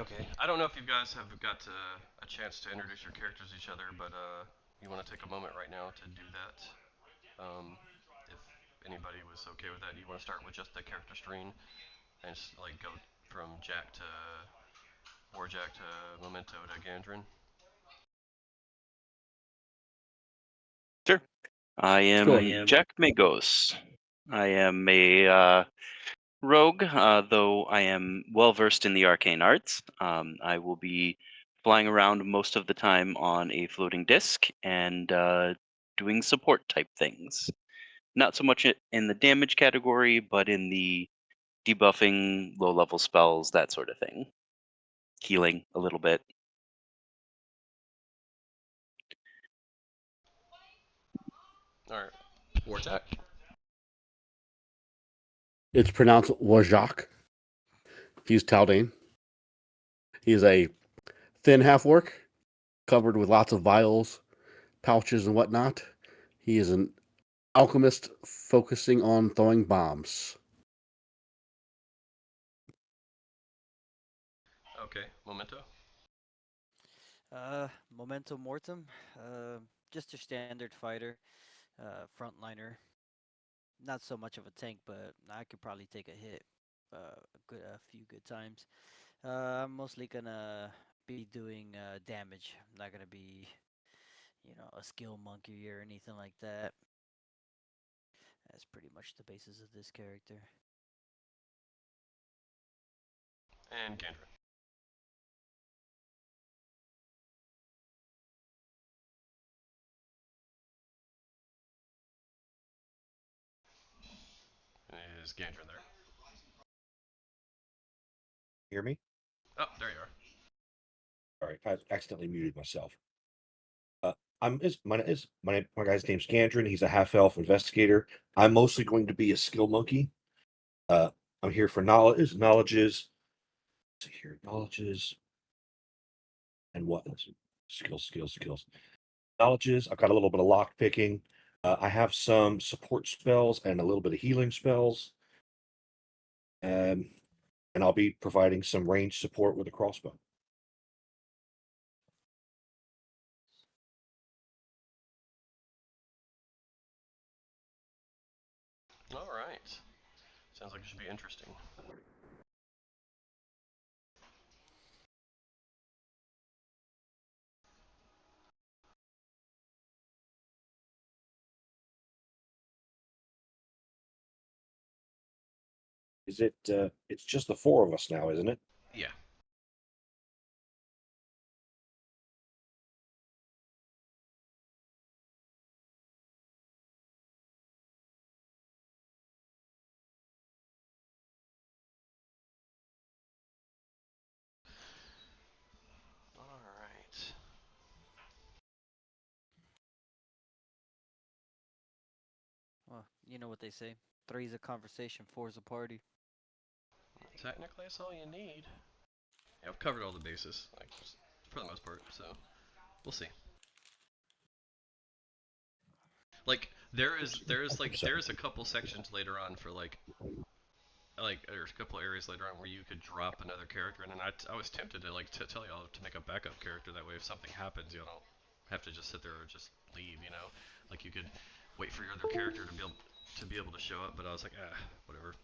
Okay. I don't know if you guys have got a chance to introduce your characters to each other, but you want to take a moment right now to do that. If anybody was okay with that, you want to start with just the character screen and just, like go from Jack to Warjack to Memento to Gandrin. Sure. I am Sure. Jack Magos. I am a rogue, though I am well versed in the arcane arts. I will be flying around most of the time on a floating disc and doing support type things. Not so much in the damage category, but in the debuffing, low level spells, that sort of thing. Healing a little bit. All right. Warjack. It's pronounced Wajak. He's Taldane. He's a thin half orc, covered with lots of vials, pouches, and whatnot. He is an alchemist focusing on throwing bombs. Okay. Memento. Memento Mortem. Just your standard fighter, frontliner. Not so much of a tank, but I could probably take a hit, a few good times. I'm mostly gonna be doing damage. I'm not gonna be, a skill monkey or anything like that. That's pretty much the basis of this character. And Gandrin. Is Gandrin there? Hear me? Oh, there you are. All right, I accidentally muted myself. My guy's name's Gandrin. He's a half elf investigator. I'm mostly going to be a skill monkey. I'm here for knowledges. Let's see here, knowledges, and what? Skills. Knowledges. I've got a little bit of lock picking. I have some support spells and a little bit of healing spells. And I'll be providing some range support with a crossbow. All right. Sounds like it should be interesting. Is it? It's just the four of us now, isn't it? Yeah. All right. Well, you know what they say. Three's a conversation, four's a party. Technically, that's all you need. Yeah, I've covered all the bases, like for the most part. So we'll see. Like there is a couple sections later on for like there's a couple areas later on where you could drop another character in, and I was tempted to like to tell y'all to make a backup character, that way if something happens you don't have to just sit there or just leave, you know, like you could wait for your other character to be able to show up, but I was like, whatever.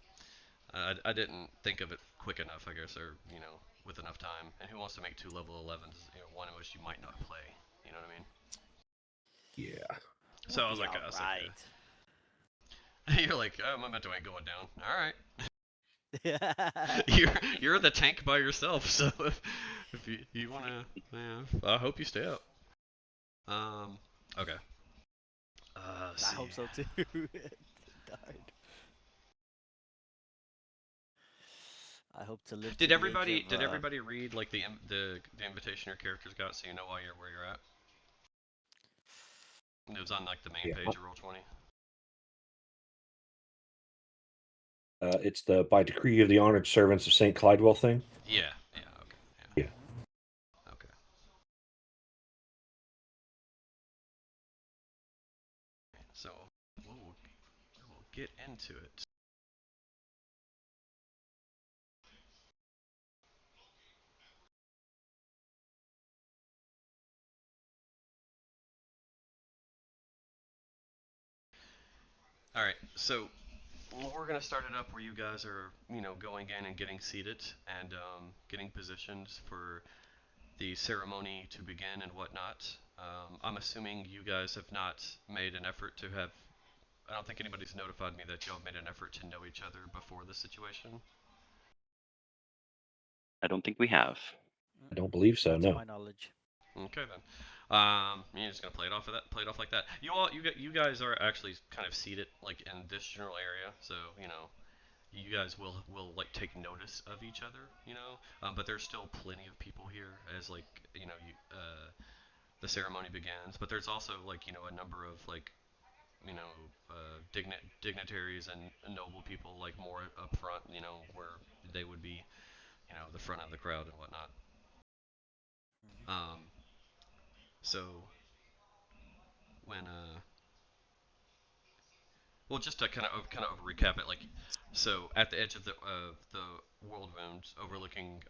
I didn't think of it quick enough, I guess, or you know, with enough time. And who wants to make two level 11s, you know, one in which you might not play, you know what I mean? Yeah. So We'll be alright. You're like, oh, Memento ain't going down. All right. Yeah. You're the tank by yourself, so if you wanna, yeah, I hope you stay up. Okay. I hope so too. Darn. I hope to live to Did the age everybody of. did everybody read like the invitation your characters got, so you know why you're where you're at? It was on like the main Yeah. page of Roll20. It's the by decree of the honored servants of Saint Clydewell thing. Yeah. Yeah. Okay. Yeah. Okay. So we'll get into it. All right, so we're gonna start it up where you guys are, going in and getting seated and getting positioned for the ceremony to begin and whatnot. I'm assuming you guys have not made an effort to have. I don't think anybody's notified me that y'all made an effort to know each other before this situation. I don't think we have. I don't believe so. Not to No. my knowledge. Okay then. You're just gonna play it off of that. Play it off like that. You guys are actually kind of seated like in this general area, so you guys will like take notice of each other, but there's still plenty of people here as like the ceremony begins. But there's also like a number of like dignitaries and noble people like more up front, where they would be the front of the crowd and whatnot. Mhm. So when well, just to kind of recap it, like, so at the edge of the world wound, overlooking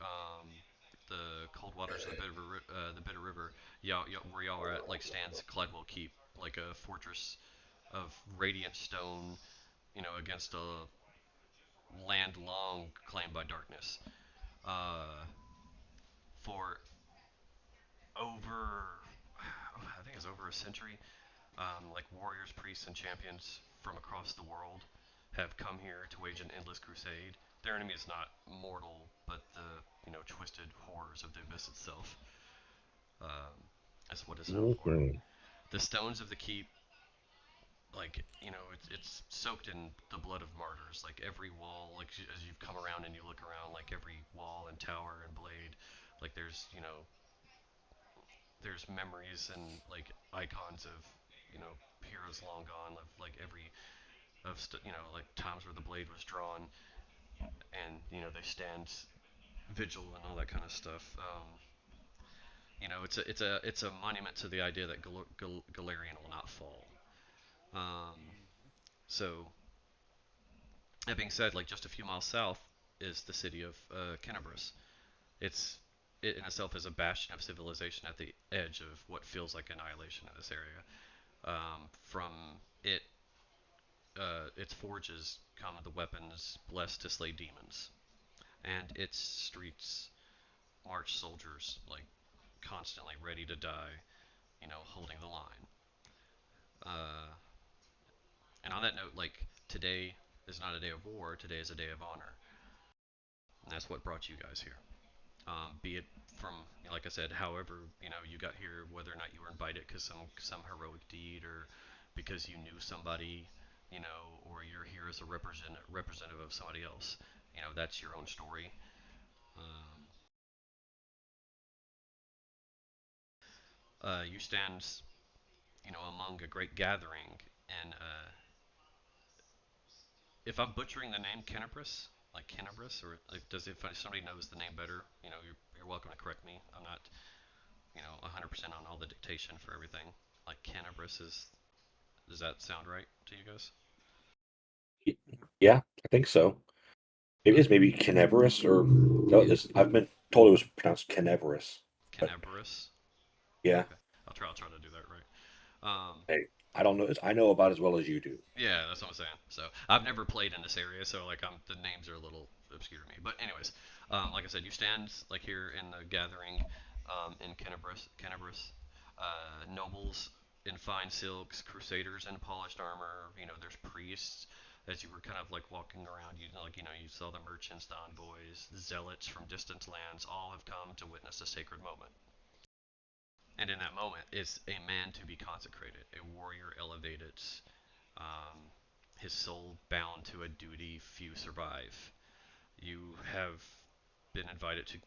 the cold waters of the bitter river, where y'all are at, like, stands Clydwell Keep, like a fortress of radiant stone, against a land long claimed by darkness. Uh, for over, I think it's over a century, like warriors, priests, and champions from across the world have come here to wage an endless crusade. Their enemy is not mortal, but the twisted horrors of the abyss itself. That's what it's known for. Mhm. The stones of the keep, like it's soaked in the blood of martyrs. Like every wall, like as you've come around and you look around, like every wall and tower and blade, like there's memories and like icons of heroes long gone, of like every like times where the blade was drawn, and they stand vigil and all that kind of stuff. It's a monument to the idea that Galarian will not fall. Um, Mhm. so that being said, like just a few miles south is the city of Kenabris. It in itself is a bastion of civilization at the edge of what feels like annihilation in this area. From it, its forges come the weapons blessed to slay demons, and its streets march soldiers like constantly ready to die, holding the line. Uh, and on that note, like today is not a day of war. Today is a day of honor, and that's what brought you guys here. Be it from, like I said, however you got here, whether or not you were invited because some heroic deed, or because you knew somebody, or you're here as a representative of somebody else. That's your own story. Um, you stand, among a great gathering, and if I'm butchering the name Kenabris, like Kenabris, or like, if somebody knows the name better, you're welcome to correct me. I'm not, 100% on all the dictation for everything. Like Kenabris is, does that sound right to you guys? Yeah, I think so. It is maybe Canaverous or no. I've been told it was pronounced Canaverous, but Kenabris. yeah. Okay, I'll try to do that right. Hey, I don't know. I know about as well as you do. Yeah, that's what I'm saying. So I've never played in this area, so like the names are a little obscure to me. But anyways, like I said, you stand like here in the gathering, in Kenabris, nobles in fine silks, crusaders in polished armor. There's priests. As you were kind of like walking around, you saw the merchants, the envoys, the zealots from distant lands. All have come to witness a sacred moment. And in that moment is a man to be consecrated, a warrior elevated, um, his soul bound to a duty few survive. You have been invited to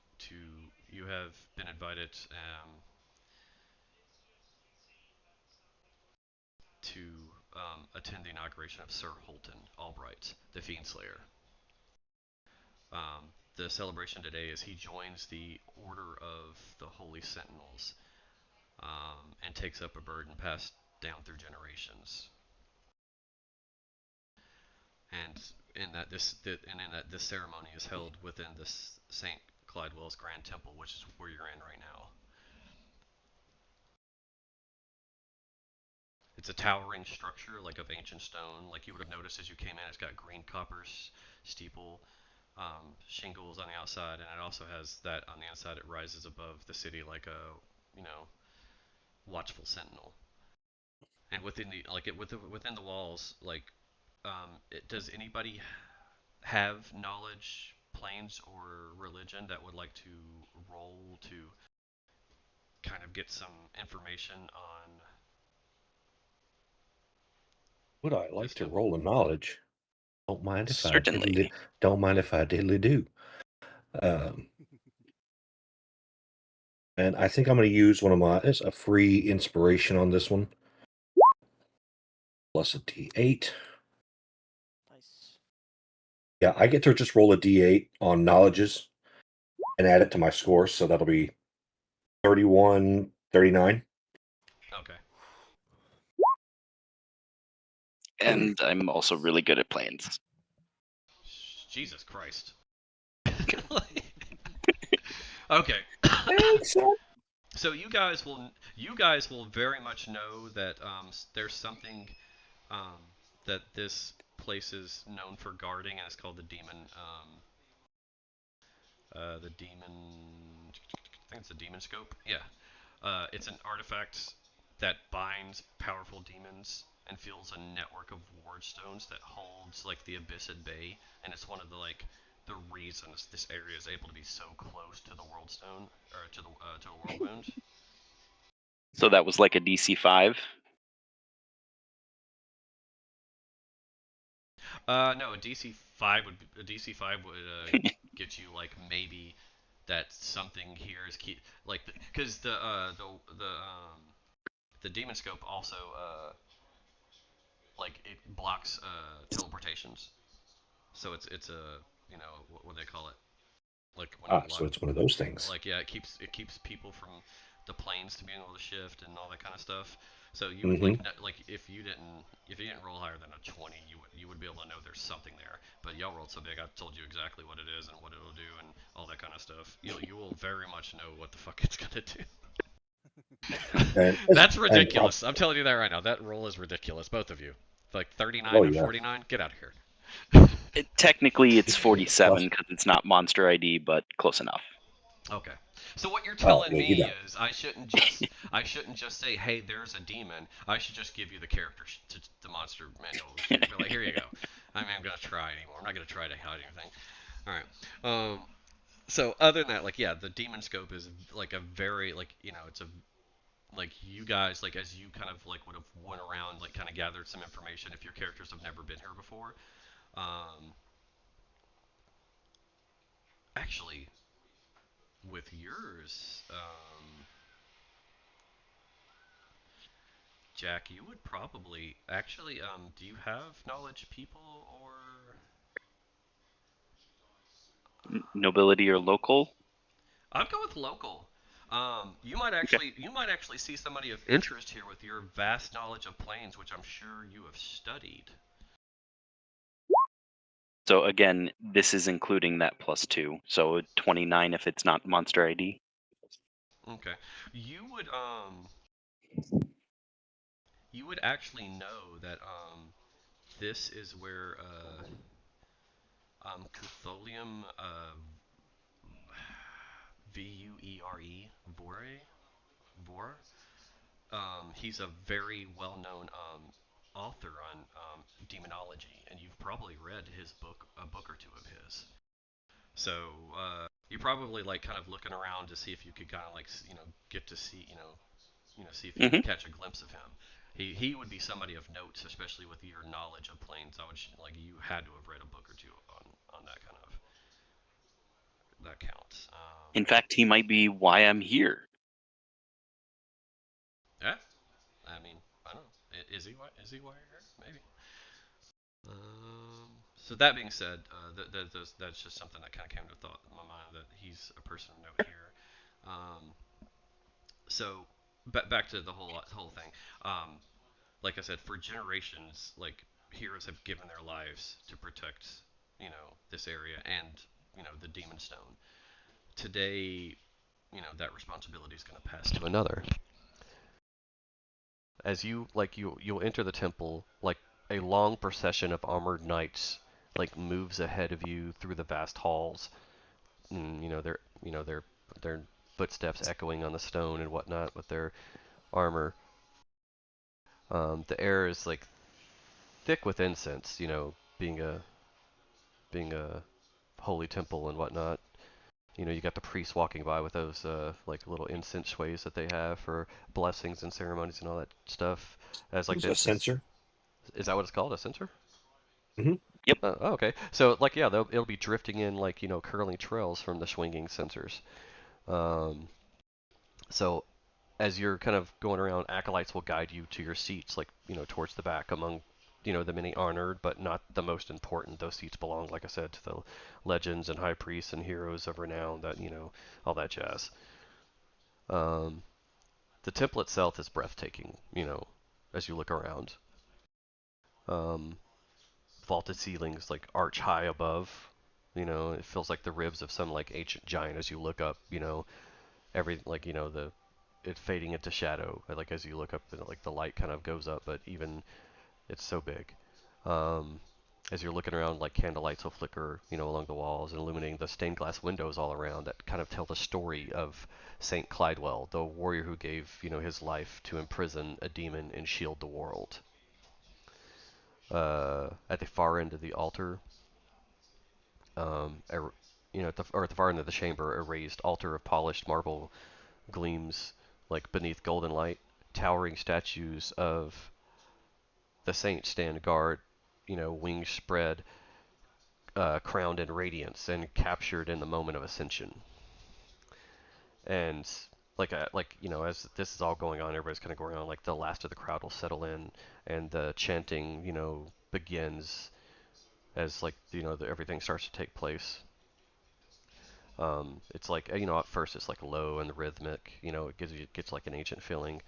you have been invited to attend the inauguration of Sir Holton Albright, the Fiend Slayer. The celebration today is he joins the Order of the Holy Sentinels, and takes up a burden passed down through generations. And in that this ceremony is held within this Saint Clydewell's Grand Temple, which is where you're in right now. It's a towering structure, like of ancient stone. Like you would have noticed as you came in, it's got green copper steeple, shingles on the outside, and it also has that on the inside. It rises above the city like a, you know, watchful sentinel. And within the within the walls, like, does anybody have knowledge, planes, or religion that would like to roll to kind of get some information on Would I like this to stuff? roll a knowledge? Don't mind if I Certainly. diddly, don't mind if I diddly do. Um, and I think I'm going to use one of my it's a free inspiration on this one. Plus a D8. Nice. Yeah, I get to just roll a D8 on knowledges and add it to my score, so that'll be 31, 39. Okay. And I'm also really good at planes. Jesus Christ. Okay. So you guys will very much know that there's something um, that this place is known for guarding, and it's called the demon. The demon. I think it's the demon scope. Yeah. It's an artifact that binds powerful demons and fills a network of ward stones that holds like the abyss at bay, and it's one of the the reasons this area is able to be so close to the world stone or to the world wound. So that was like a DC 5. No, a DC 5 would get you like maybe that something here is key, like because the demon scope also like it blocks teleportations. So it's a what do they call it? Like when you So block, it's one of those things. like yeah, it keeps people from the planes to being able to shift and all that kind of stuff. So you would Mm-hmm. like if you didn't roll higher than a 20, you would be able to know there's something there. But y'all rolled so big, I told you exactly what it is and what it'll do and all that kind of stuff. You will very much know what the fuck it's gonna do. And, That's and ridiculous. I'm telling you that right now. That roll is ridiculous, both of you. Like 39 oh and yeah. 49. Get out of here. Technically, it's Plus, 47 because it's not monster ID, but close enough. Okay. So what you're oh telling yeah, you me know. is I shouldn't just say, "Hey, there's a demon." I should just give you the character to the monster manual. Be like, "Here you go." I mean, I'm gonna try anymore. I'm not gonna try to hide anything. All right. So other than that, like yeah, the demon scope is like a very it's a like you guys like as you kind of like would have went around like kind of gathered some information if your characters have never been here before. Um, actually, with yours, Jack, you would probably actually. Do you have knowledge people or? Nobility or local? I'd go with local. Okay. You might actually see somebody of interest here with your vast knowledge of planes, which I'm sure you have studied. So again, this is including that +2. So 29 if it's not monster ID. Okay, you would you would actually know that this is where Cutholium Vuere Vor. He's a very well-known author on demonology, and you've probably read a book or two of his. So you're probably like kind of looking around to see if you could kind of like get to see see if you Hmm. could catch a glimpse of him. He would be somebody of note, especially with your knowledge of planes. I would like you had to have read a book or two on that kind of that counts. In fact, he might be why I'm here. Yeah, I mean I don't know. Is he why you're here? Maybe. So that being said, that's just something that kind of came to thought in my mind that he's a person of note here. Um, so back to the whole thing. Like I said, for generations, like heroes have given their lives to protect, this area and the Demon Stone. Today, that responsibility is going to pass to another. as you'll enter the temple, like a long procession of armored knights like moves ahead of you through the vast halls. And, their footsteps echoing on the stone and whatnot with their armor. The air is like thick with incense, being a holy temple and whatnot. You got the priests walking by with those like little incense sways that they have for blessings and ceremonies and all that stuff. As like There's a this, sensor. is that what it's called? A censer? Hmm. Yep. Oh, okay. So like yeah, it'll be drifting in like curling trails from the swinging censers. Um, so as you're kind of going around, acolytes will guide you to your seats, like towards the back among the many honored, but not the most important. Those seats belong, like I said, to the legends and high priests and heroes of renown. That all that jazz. Um, the temple itself is breathtaking. As you look around. Um, Vaulted ceilings like arch high above. It feels like the ribs of some like ancient giant as you look up. Every like the it fading into shadow. Like as you look up, like the light kind of goes up, but even it's so big. Um, as you're looking around, like candlelights will flicker, along the walls and illuminating the stained glass windows all around that kind of tell the story of Saint Clydewell, the warrior who gave, his life to imprison a demon and shield the world. At the far end of the altar, um, a, at the far end of the chamber, a raised altar of polished marble gleams like beneath golden light. Towering statues of the saints stand guard, wings spread, crowned in radiance and captured in the moment of ascension. And as this is all going on, everybody's kind of going on. Like the last of the crowd will settle in, and the chanting, begins as everything starts to take place. It's like at first it's like low and rhythmic. It gets like an ancient feeling.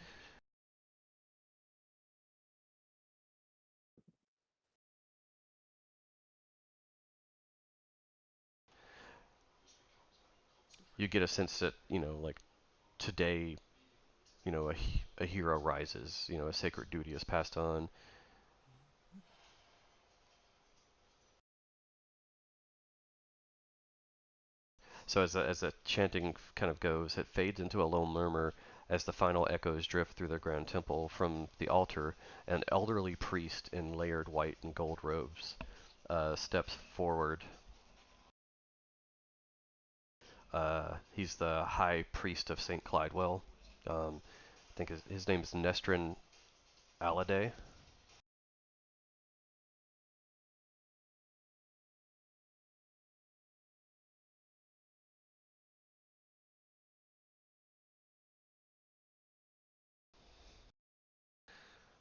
You get a sense that like today, a hero rises. A sacred duty is passed on. So as the chanting kind of goes, it fades into a low murmur as the final echoes drift through the grand temple. From the altar, an elderly priest in layered white and gold robes steps forward. He's the high priest of Saint Clydewell. I think his name is Nestrin Alade.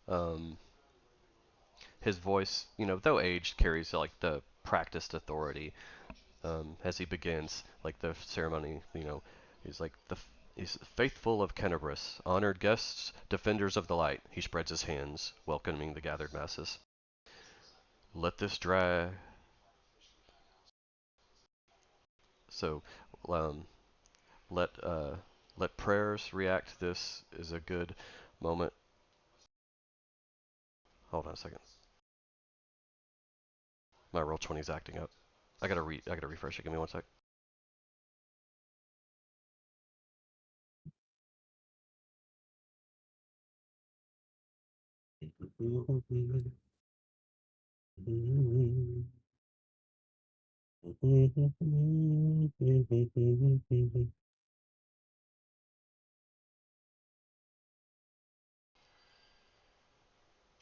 Um, his voice, though aged, carries like the practiced authority. As he begins, like the ceremony, he's like he's faithful of Kenabris, honored guests, defenders of the light. He spreads his hands, welcoming the gathered masses. Let this dry. So, um, let let prayers react. This is a good moment. Hold on a second. My roll 20 is acting up. I gotta refresh it. Give me one sec.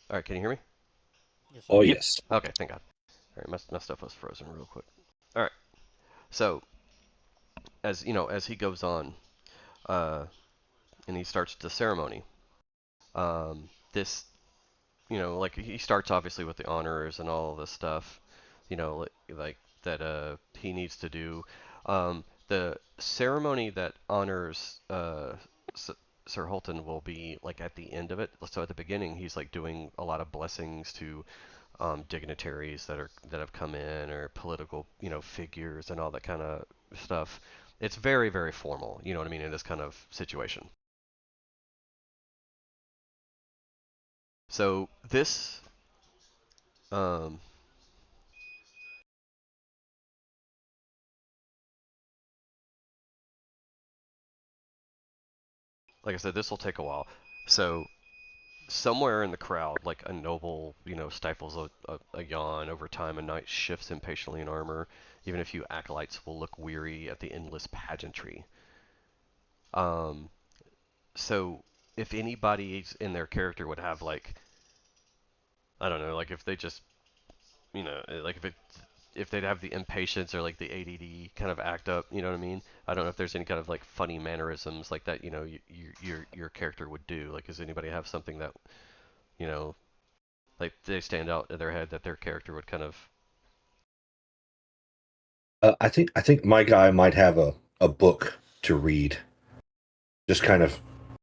All right, can you hear me? Yes, sir. Oh Yep. yes. Okay, thank God. All right, my stuff was frozen real quick. All right, so as he goes on, uh, and he starts the ceremony. This, like he starts obviously with the honors and all of this stuff, like that he needs to do. The ceremony that honors S- Sir Holton will be like at the end of it. So at the beginning, he's like doing a lot of blessings to dignitaries that have come in or political figures and all that kind of stuff. It's very very formal. You know what I mean in this kind of situation. So this, um, like I said, this will take a while. So somewhere in the crowd, like a noble, stifles a yawn. Over time, a knight shifts impatiently in armor. Even a few acolytes will look weary at the endless pageantry. Um, so if anybody in their character would have like, I don't know, like if they just, like if they'd have the impatience or like the ADD kind of act up, you know what I mean? I don't know if there's any kind of like funny mannerisms like that, your character would do. Like, does anybody have something that, you know, like they stand out in their head that their character would kind of. I think my guy might have a book to read, just kind of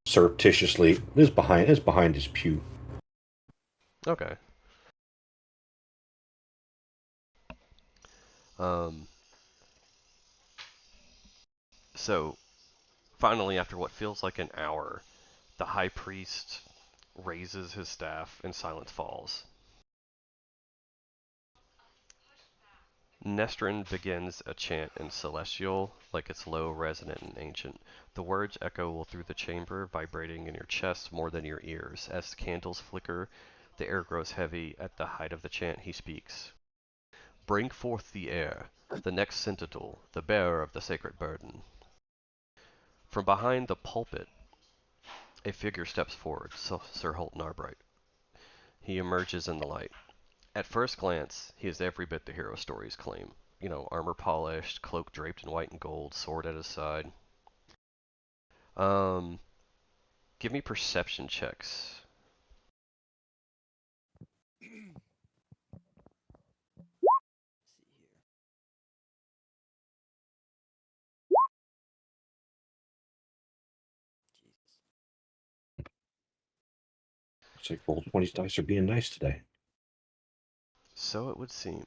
surreptitiously. Is behind his pew. Okay. Um, so finally, after what feels like an hour, the high priest raises his staff and silence falls. Nestrin begins a chant in Celestial, like it's low, resonant, and ancient. The words echo through the chamber, vibrating in your chest more than your ears. As candles flicker, the air grows heavy. At the height of the chant, he speaks. Bring forth the air, the next sentinel, the bearer of the sacred burden. From behind the pulpit, a figure steps forward, Sir Holt Narbright. He emerges in the light. At first glance, he is every bit the hero stories claim. Armor polished, cloak draped in white and gold, sword at his side. Um, Give me perception checks. See here. Jesus. Looks like Roll20's dice are being nice today. So it would seem.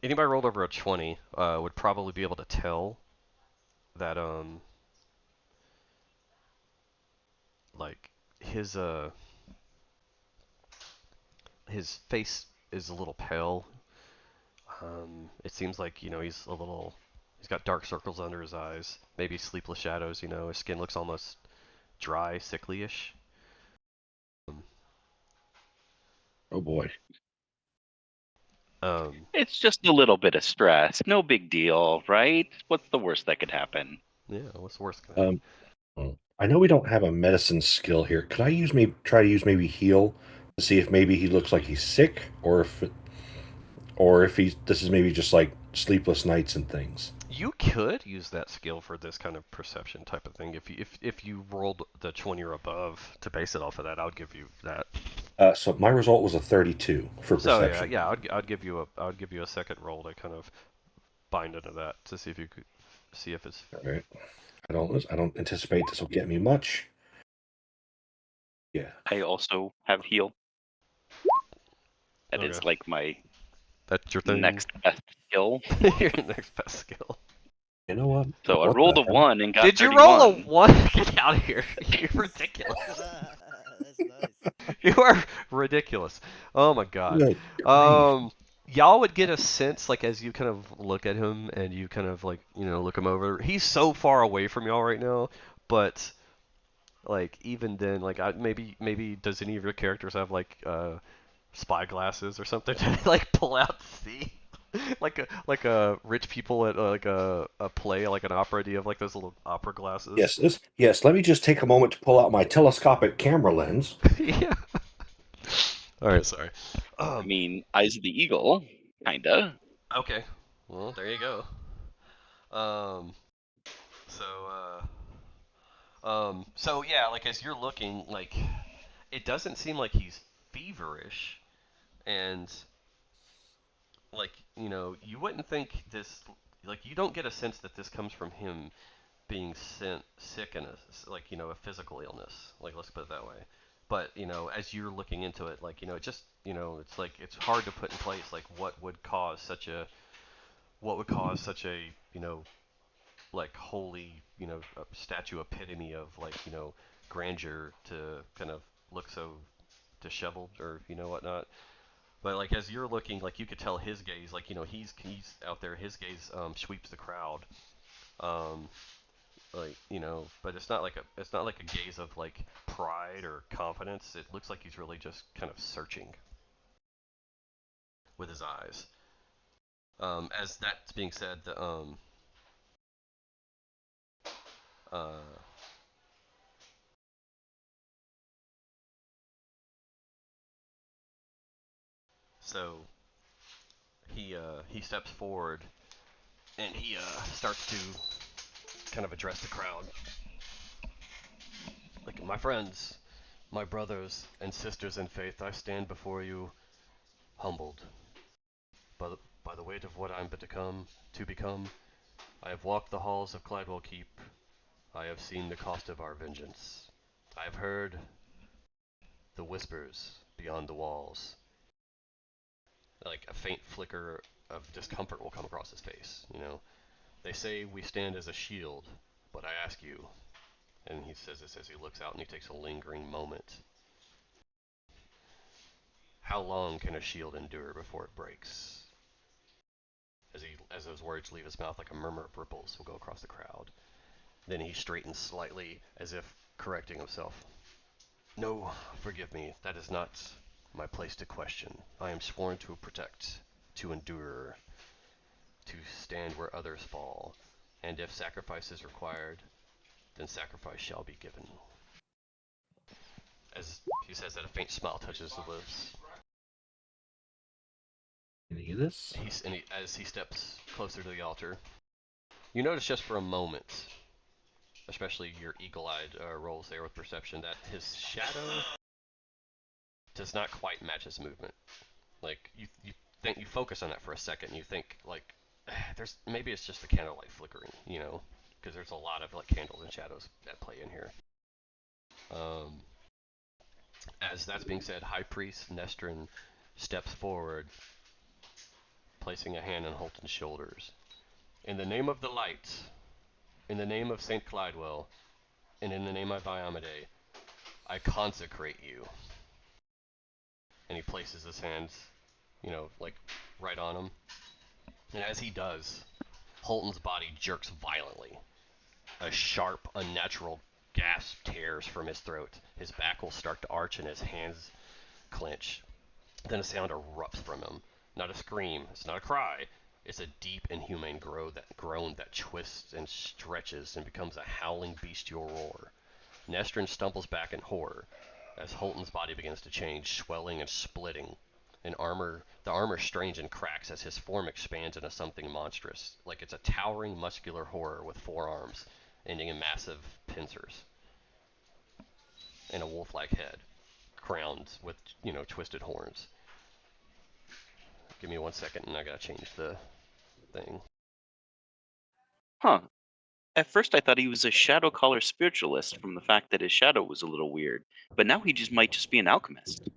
Anybody rolled over a 20 would probably be able to tell that like his his face is a little pale. It seems like he's got dark circles under his eyes, maybe sleepless shadows. His skin looks almost dry, sickly-ish. Um, Oh boy. It's just a little bit of stress. No big deal, right? What's the worst that could happen? yeah, what's the worst gonna happen? I know we don't have a medicine skill here. Could I try to use maybe heal to see if maybe he looks like he's sick, or if this is maybe just like sleepless nights and things. You could use that skill for this kind of perception type of thing. If you rolled the 20 or above to base it off of that, I would give you that. So my result was a 32 for So perception. yeah, I'd give you a second roll to kind of bind into that to see if you could see if it's. All right. I don't anticipate this will get me much. Yeah. I also have heal. That Okay. is like my That's your thing. next best skill. Your next best skill. You know what? So I What rolled the a hell? 1 and got Did you 31. roll a 1? Get out of here. You're ridiculous. That's nice. You are ridiculous. Oh my god. Good grief. Y'all would get a sense, like, as you kind of look at him and you kind of, like, look him over. He's so far away from y'all right now, but, like, even then, like, maybe does any of your characters have, like, spy glasses or something to, like, pull out to see? like a rich people at like a play, like an opera. Do you have like those little opera glasses? Yes. Let me just take a moment to pull out my telescopic camera lens. Yeah. All right, sorry. I mean, Eyes of the Eagle, kinda. Okay. Well, there you go. So so yeah, like as you're looking, like it doesn't seem like he's feverish, and like you wouldn't think this. Like you don't get a sense that this comes from him being sick and like a physical illness. Like let's put it that way. But as you're looking into it, like it just it's like it's hard to put in place like what would cause such a like holy statue epitome of like grandeur to kind of look so disheveled or whatnot. But like as you're looking, like you could tell his gaze, like he's out there. His gaze sweeps the crowd, um, like but it's not like a gaze of like pride or confidence. It looks like he's really just kind of searching with his eyes. As that's being said, uh, so he steps forward and he starts to kind of address the crowd. Like, my friends, my brothers and sisters in faith, I stand before you humbled by the weight of what I'm to become. I have walked the halls of Clydewell Keep. I have seen the cost of our vengeance. I have heard the whispers beyond the walls. Like a faint flicker of discomfort will come across his face. They say we stand as a shield, but I ask you, and he says this as he looks out and he takes a lingering moment. How long can a shield endure before it breaks? As those words leave his mouth, like a murmur of ripples will go across the crowd. Then he straightens slightly, as if correcting himself. No, forgive me, that is not my place to question. I am sworn to protect, to endure, to stand where others fall, and if sacrifice is required, then sacrifice shall be given. As he says that, a faint smile touches his lips. Any of this? As he steps closer to the altar, you notice just for a moment, especially your eagle-eyed rolls there with perception, that his shadow does not quite match his movement. Like you focus on that for a second, and you think like, maybe it's just the candlelight flickering, because there's a lot of like candles and shadows at play in here. As that's being said, High Priest Nestrin steps forward, placing a hand on Holton's shoulders. In the name of the light, in the name of St. Clydewell, and in the name of Diomede, I consecrate you. And he places his hands, like right on him. And as he does, Holton's body jerks violently. A sharp, unnatural gasp tears from his throat. His back will start to arch and his hands clench. Then a sound erupts from him. Not a scream, it's not a cry. It's a deep, inhumane groan that twists and stretches and becomes a howling, bestial roar. Nestrin stumbles back in horror as Holton's body begins to change, swelling and splitting. The armor strains and cracks as his form expands into something monstrous, like it's a towering, muscular horror with 4 arms, ending in massive pincers, and a wolf-like head, crowned with, twisted horns. Give me 1 second, and I gotta change the thing. Huh. At first I thought he was a shadow caller spiritualist from the fact that his shadow was a little weird, but now he might just be an alchemist.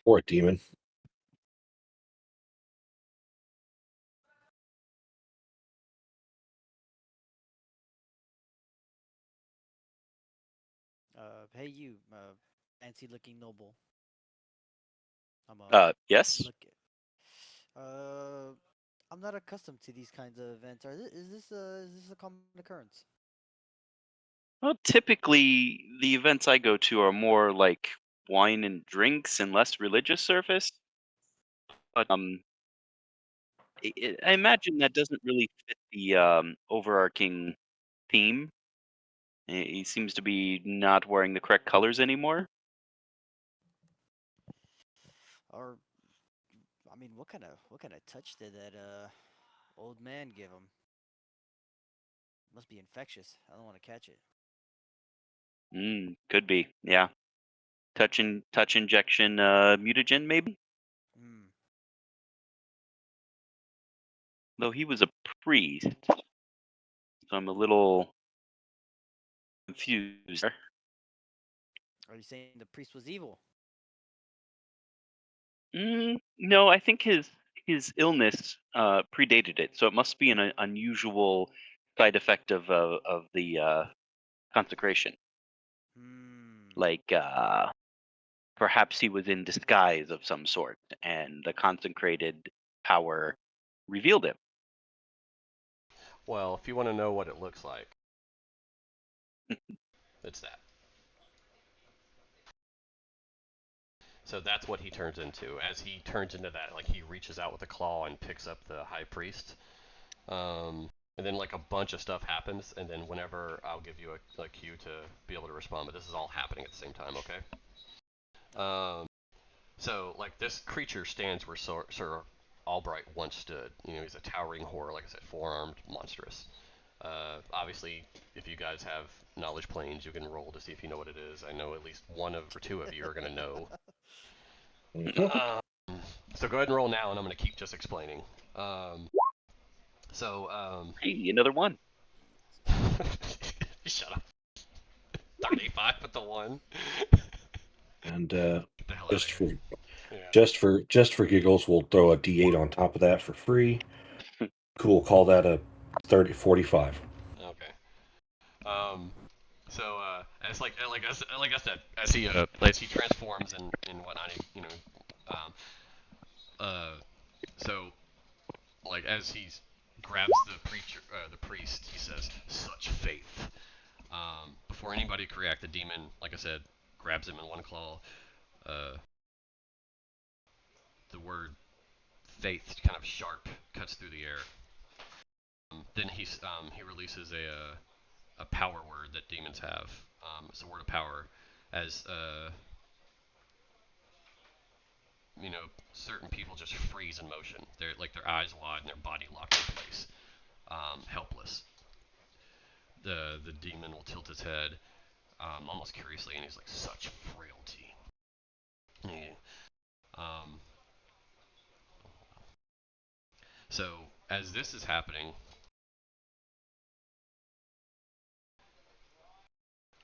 Or a demon. Hey you, fancy-looking noble. Yes? Look. I'm not accustomed to these kinds of events. Is this a common occurrence? Well, typically the events I go to are more like wine and drinks and less religious service. But I imagine that doesn't really fit the overarching theme. He seems to be not wearing the correct colors anymore. Or, I mean, what kind of touch did that old man give him? Must be infectious. I don't want to catch it. Could be, yeah. Touch injection, mutagen maybe. Hmm. Though he was a priest, so I'm a little confused. Are you saying the priest was evil? No, I think his illness predated it, so it must be an unusual side effect of the consecration. like perhaps he was in disguise of some sort, and the consecrated power revealed him. Well, if you want to know what it looks like, it's that. So that's what he turns into. As he turns into that, like he reaches out with a claw and picks up the high priest. And then like a bunch of stuff happens, and then whenever I'll give you a cue to be able to respond, but this is all happening at the same time, okay? So like this creature stands where Sir Albright once stood. You know, he's a towering horror, like I said, four-armed, monstrous. Obviously, if you guys have knowledge planes, you can roll to see if you know what it is. I know at least one of or two of you are gonna know. So go ahead and roll now, and I'm gonna keep just explaining. Hey, another one. Shut up. 35 with the 1. And Get the hell out of just here. for just for giggles, we'll throw a D8 on top of that for free. Cool. Call that a 45. Okay. So like I said, as he transforms and whatnot, you know, um, uh, so like as he grabs the priest, he says, "Such faith." Before anybody could react, the demon, like I said, grabs him in one claw. The word faith, kind of sharp, cuts through the air. Then he releases a power word that demons have. It's a word of power, as you know, certain people just freeze in motion. They're like their eyes wide and their body locked in place, helpless. The demon will tilt his head, almost curiously, and he's like, "Such frailty." Yeah. Um, so as this is happening,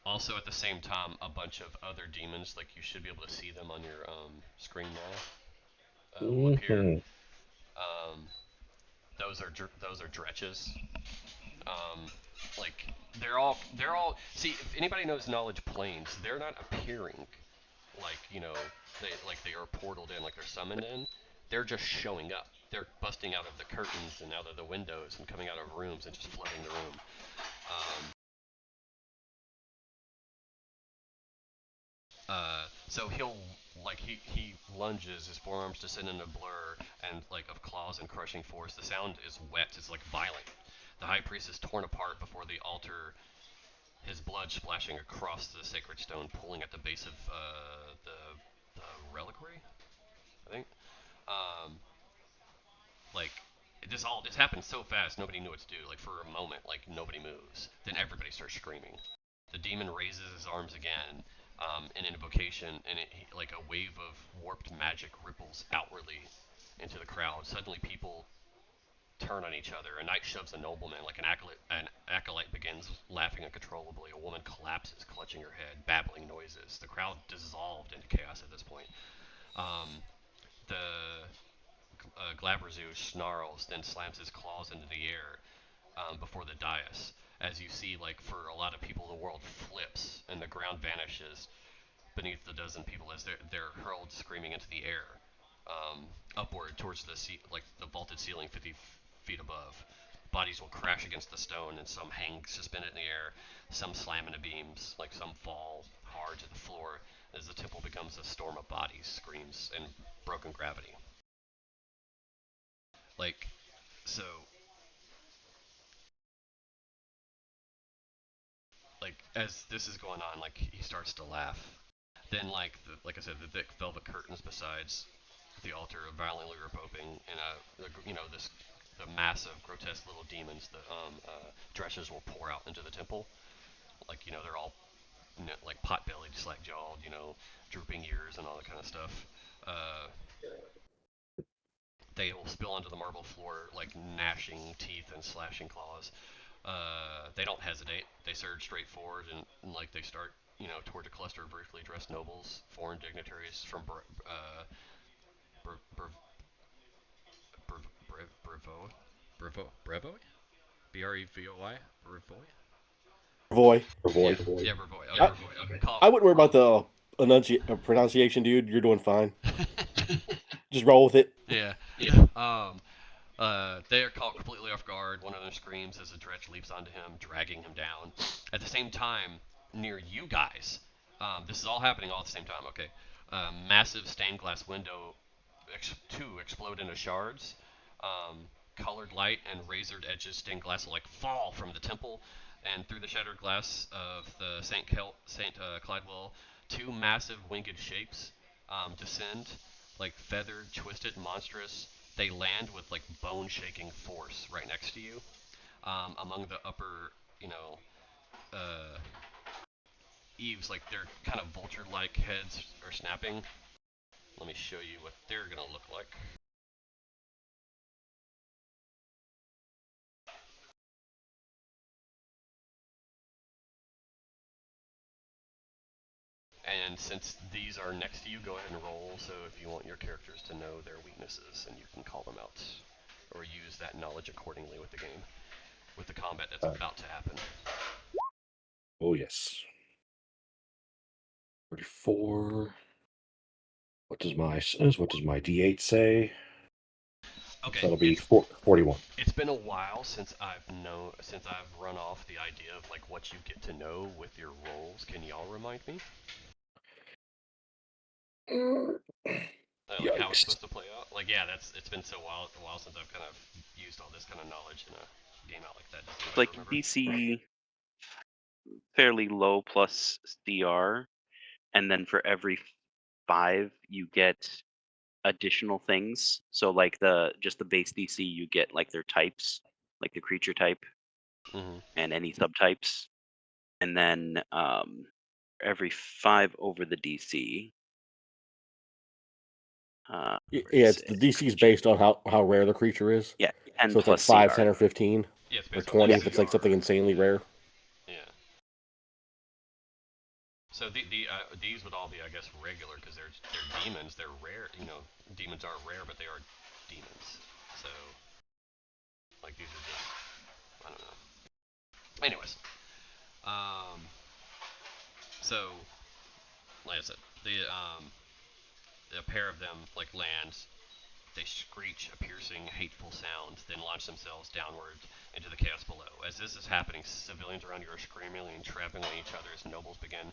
also at the same time, a bunch of other demons, like you should be able to see them on your screen now, will appear. Um, those are dretches. Um, like they're all. See, if anybody knows knowledge planes, they're not appearing like they are portaled in, like they're summoned in. They're just showing up. They're busting out of the curtains and out of the windows and coming out of rooms and just flooding the room. So he'll he lunges, his forearms descend in a blur and like of claws and crushing force. The sound is wet, it's like violent. The high priest is torn apart before the altar, his blood splashing across the sacred stone, pulling at the base of the reliquary, I think. Um, like this happened so fast, nobody knew what to do. Like for a moment, like nobody moves. Then everybody starts screaming. The demon raises his arms again in invocation, and like a wave of warped magic ripples outwardly into the crowd. Suddenly, people turn on each other. A knight shoves a nobleman like an acolyte begins laughing uncontrollably. A woman collapses, clutching her head, babbling noises. The crowd dissolved into chaos at this point. The Glabrezu snarls, then slams his claws into the air before the dais. As you see, like for a lot of people, the world flips and the ground vanishes beneath the dozen people as they're hurled screaming into the air, upward towards the vaulted ceiling 50 feet above. Bodies will crash against the stone, and some hang suspended in the air, some slam into beams, like some fall hard to the floor as the temple becomes a storm of bodies, screams, and broken gravity. Like, so, like, as this is going on, like, he starts to laugh. Then, like I said, the thick velvet curtains besides the altar violently rip open, and the massive, grotesque little demons, the dresses will pour out into the temple. Like they're all like pot-bellied, slack-jawed, drooping ears and all that kind of stuff. Uh, they will spill onto the marble floor like gnashing teeth and slashing claws. They don't hesitate. They surge straight forward and like they start toward a cluster of briefly dressed nobles, foreign dignitaries from Brevoy, Brevoy, Brevoi, Brevoi, Brevoi. Voy. Or void. Yeah, Revoy. Okay, I- Revoy. Okay. Call. I wouldn't worry about the pronunciation, dude. You're doing fine. Just roll with it. Yeah. They are caught completely off guard. One of them screams as a dredge leaps onto him, dragging him down. At the same time, near you guys, this is all happening all at the same time. Okay. Massive stained glass window, two explode into shards. Colored light and razored edges stained glass will like fall from the temple, and through the shattered glass of the Saint Clydewell, two massive winged shapes descend, like feathered, twisted, monstrous. They land with like bone-shaking force right next to you. Among the upper, uh, eaves, like their kind of vulture-like heads are snapping. Let me show you what they're gonna look like. And since these are next to you, go ahead and roll. So if you want your characters to know their weaknesses, and you can call them out, or use that knowledge accordingly with the game, with the combat that's about to happen. Oh yes. 34. What does my D8 say? Okay. That'll be 41. It's been a while since I've run off the idea of like what you get to know with your roles. Can y'all remind me? Like how it's supposed to play out? Like yeah, it's been a while since I've kind of used all this kind of knowledge in a game out like that. Does anybody Like remember? DC fairly low plus CR, and then for every 5 you get additional things. So like just the base DC, you get like their types, like the creature type Mm-hmm. and any subtypes, and then every 5 over the DC. Yeah, Where is the it? DC is based on how rare the creature is. Yeah, 10 So it's like plus 5, CR. 10, or 15, Yeah, it's or based on 20 that if it's like something CR. insanely rare. Yeah. So these would all be, I guess, regular because they're demons. They're rare. Demons are rare, but they are demons. So like these are just I don't know. Anyways, um, so like I said, the pair of them like land. They screech a piercing, hateful sound, then launch themselves downward into the chaos below. As this is happening, civilians around you are screaming and trampling on each other as nobles begin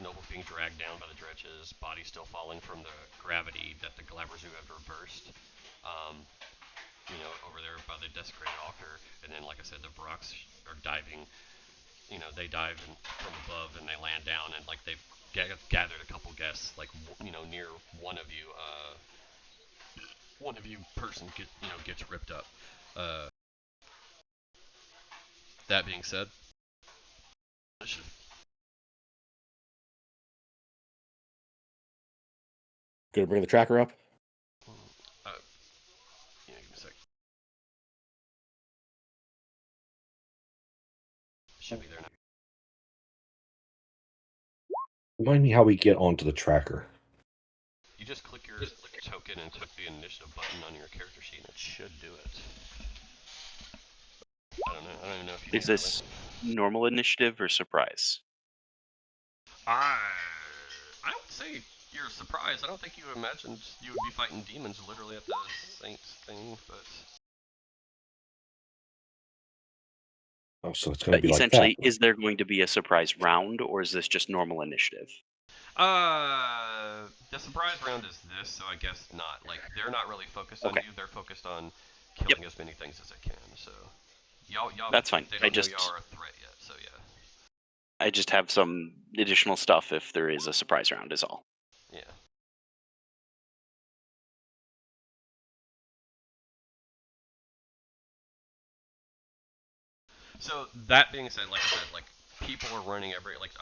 nobles being dragged down by the dredges, bodies still falling from the gravity that the Glaberzu have reversed. Over there by the desecrated altar, and then, like I said, the Varroks are diving. They dive from above and they land down, and like they've gathered a couple guests, like near one of you. One of you person gets ripped up. Uh, that being said, Gonna bring the tracker up. give me a sec. Should be there now. Remind me how we get onto the tracker. You just click your token and click the initiative button on your character sheet, and it should do it. I don't know. I don't even know if you Is this normal initiative or surprise? I would say you're surprised. I don't think you imagined you would be fighting demons literally at the Saints thing, but Oh, so it's going to be like Essentially, that. is there going to be a surprise round, or is this just normal initiative? the surprise round is this, so I guess not. Like they're not really focused on Okay. you; they're focused on killing as many things as they can. So y'all, That's fine. They don't know y'all are a threat yet. So yeah. I just have some additional stuff if there is a surprise round, is all. Yeah. So that being said, like I said, like people are running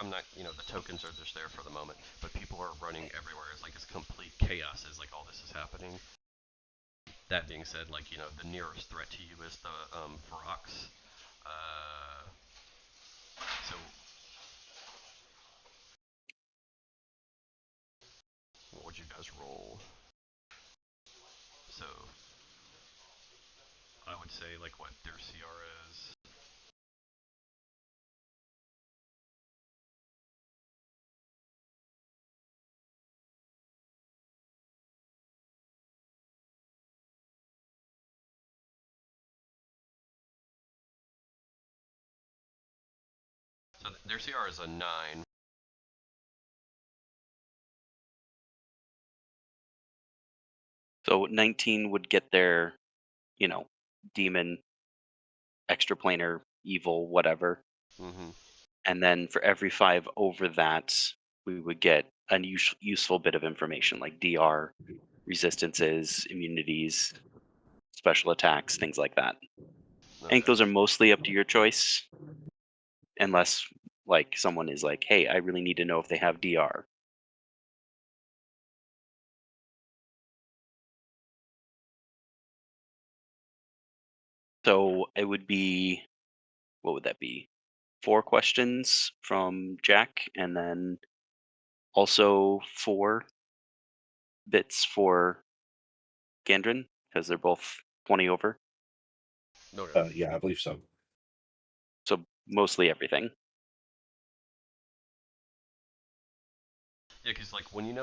I'm not, the tokens are just there for the moment, but people are running everywhere. It's complete chaos as like all this is happening. That being said, like the nearest threat to you is the Varroks. So what would you guys roll? So I would say like what their CR is. Their CR is a 9. So 19 would get their, demon, extraplanar, evil, whatever. Mm-hmm. And then for every 5 over that, we would get a useful bit of information like DR, resistances, immunities, special attacks, things like that. I think Okay. those are mostly up to your choice, unless like someone is like, hey, I really need to know if they have DR. So it would be, what would that be? 4 questions from Jack, and then also 4 bits for Gandrin, because they're both 20 over. Okay. Yeah, I believe so. So mostly everything. Yeah, because like when you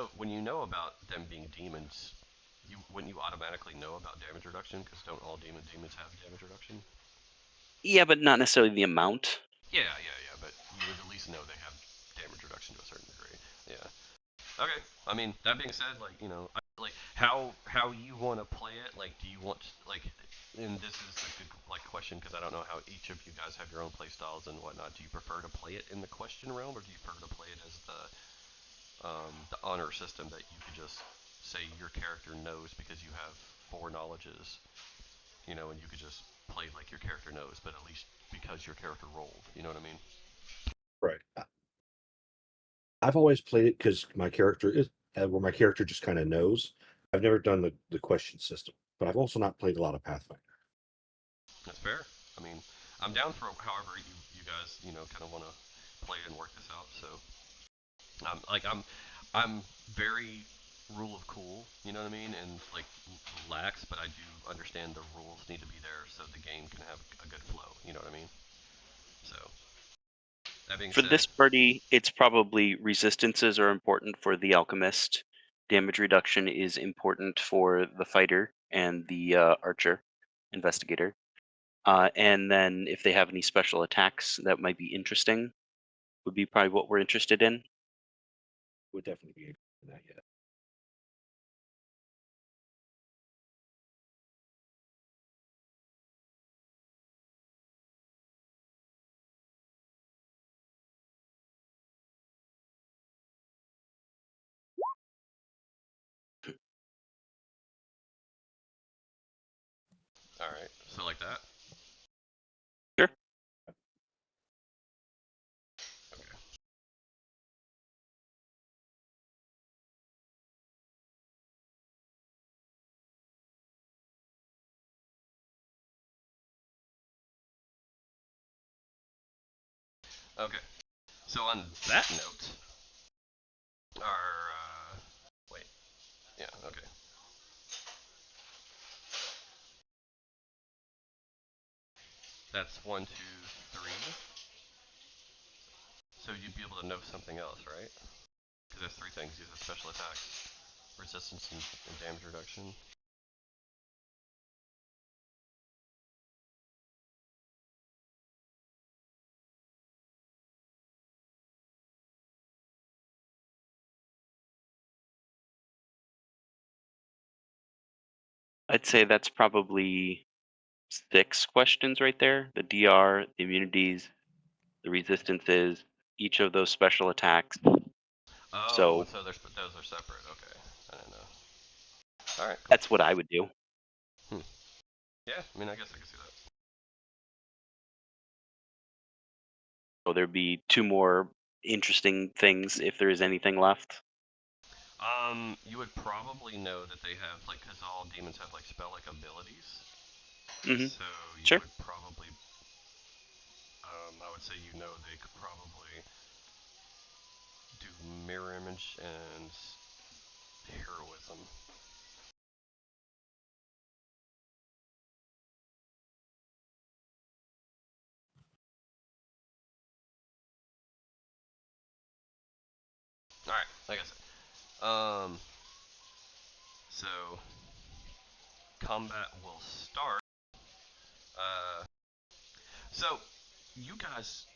know about them being demons, wouldn't you automatically know about damage reduction? Because don't all demons have damage reduction? Yeah, but not necessarily the amount. Yeah. But you would at least know they have damage reduction to a certain degree. Yeah. Okay. I mean, that being said, like like how you want to play it. Like, do you want like, and this is a good like question because I don't know how each of you guys have your own play styles and whatnot. Do you prefer to play it in the question realm, or do you prefer to play it as the honor system that you could just say your character knows because you have 4 knowledges, and you could just play like your character knows, but at least because your character rolled. You know what I mean? Right. I've always played it because my character is where my character just kind of knows. I've never done the question system, but I've also not played a lot of Pathfinder. That's fair. I mean, I'm down for however you guys kind of want to play and work this out. So I'm very rule of cool, you know what I mean, and like lax, but I do understand the rules need to be there so the game can have a good flow. You know what I mean? So that being For said, this party, it's probably resistances are important for the alchemist. Damage reduction is important for the fighter and the archer, investigator. And then if they have any special attacks that might be interesting, would be probably what we're interested in. Would definitely be interested in that. Yeah. all right, so like that. Sure. Okay. Okay. So on that note, our wait, yeah, okay. That's 1, 2, 3. So you'd be able to know something else, right? Because there's 3 things. These are special attacks, resistance, and damage reduction. I'd say that's probably 6 questions right there. The DR, the immunities, the resistances, each of those special attacks. Oh, So so those are separate. Okay, I didn't know. All right, cool. that's what I would do. Yeah, I mean, I guess I can see that. So there'd be 2 more interesting things if there is anything left. You would probably know that they have like, because all demons have like spell-like abilities. Hmm. So you Sure. would probably, I would say they could probably do mirror image and heroism. All right, like I said, so combat will start. Uh, so you guys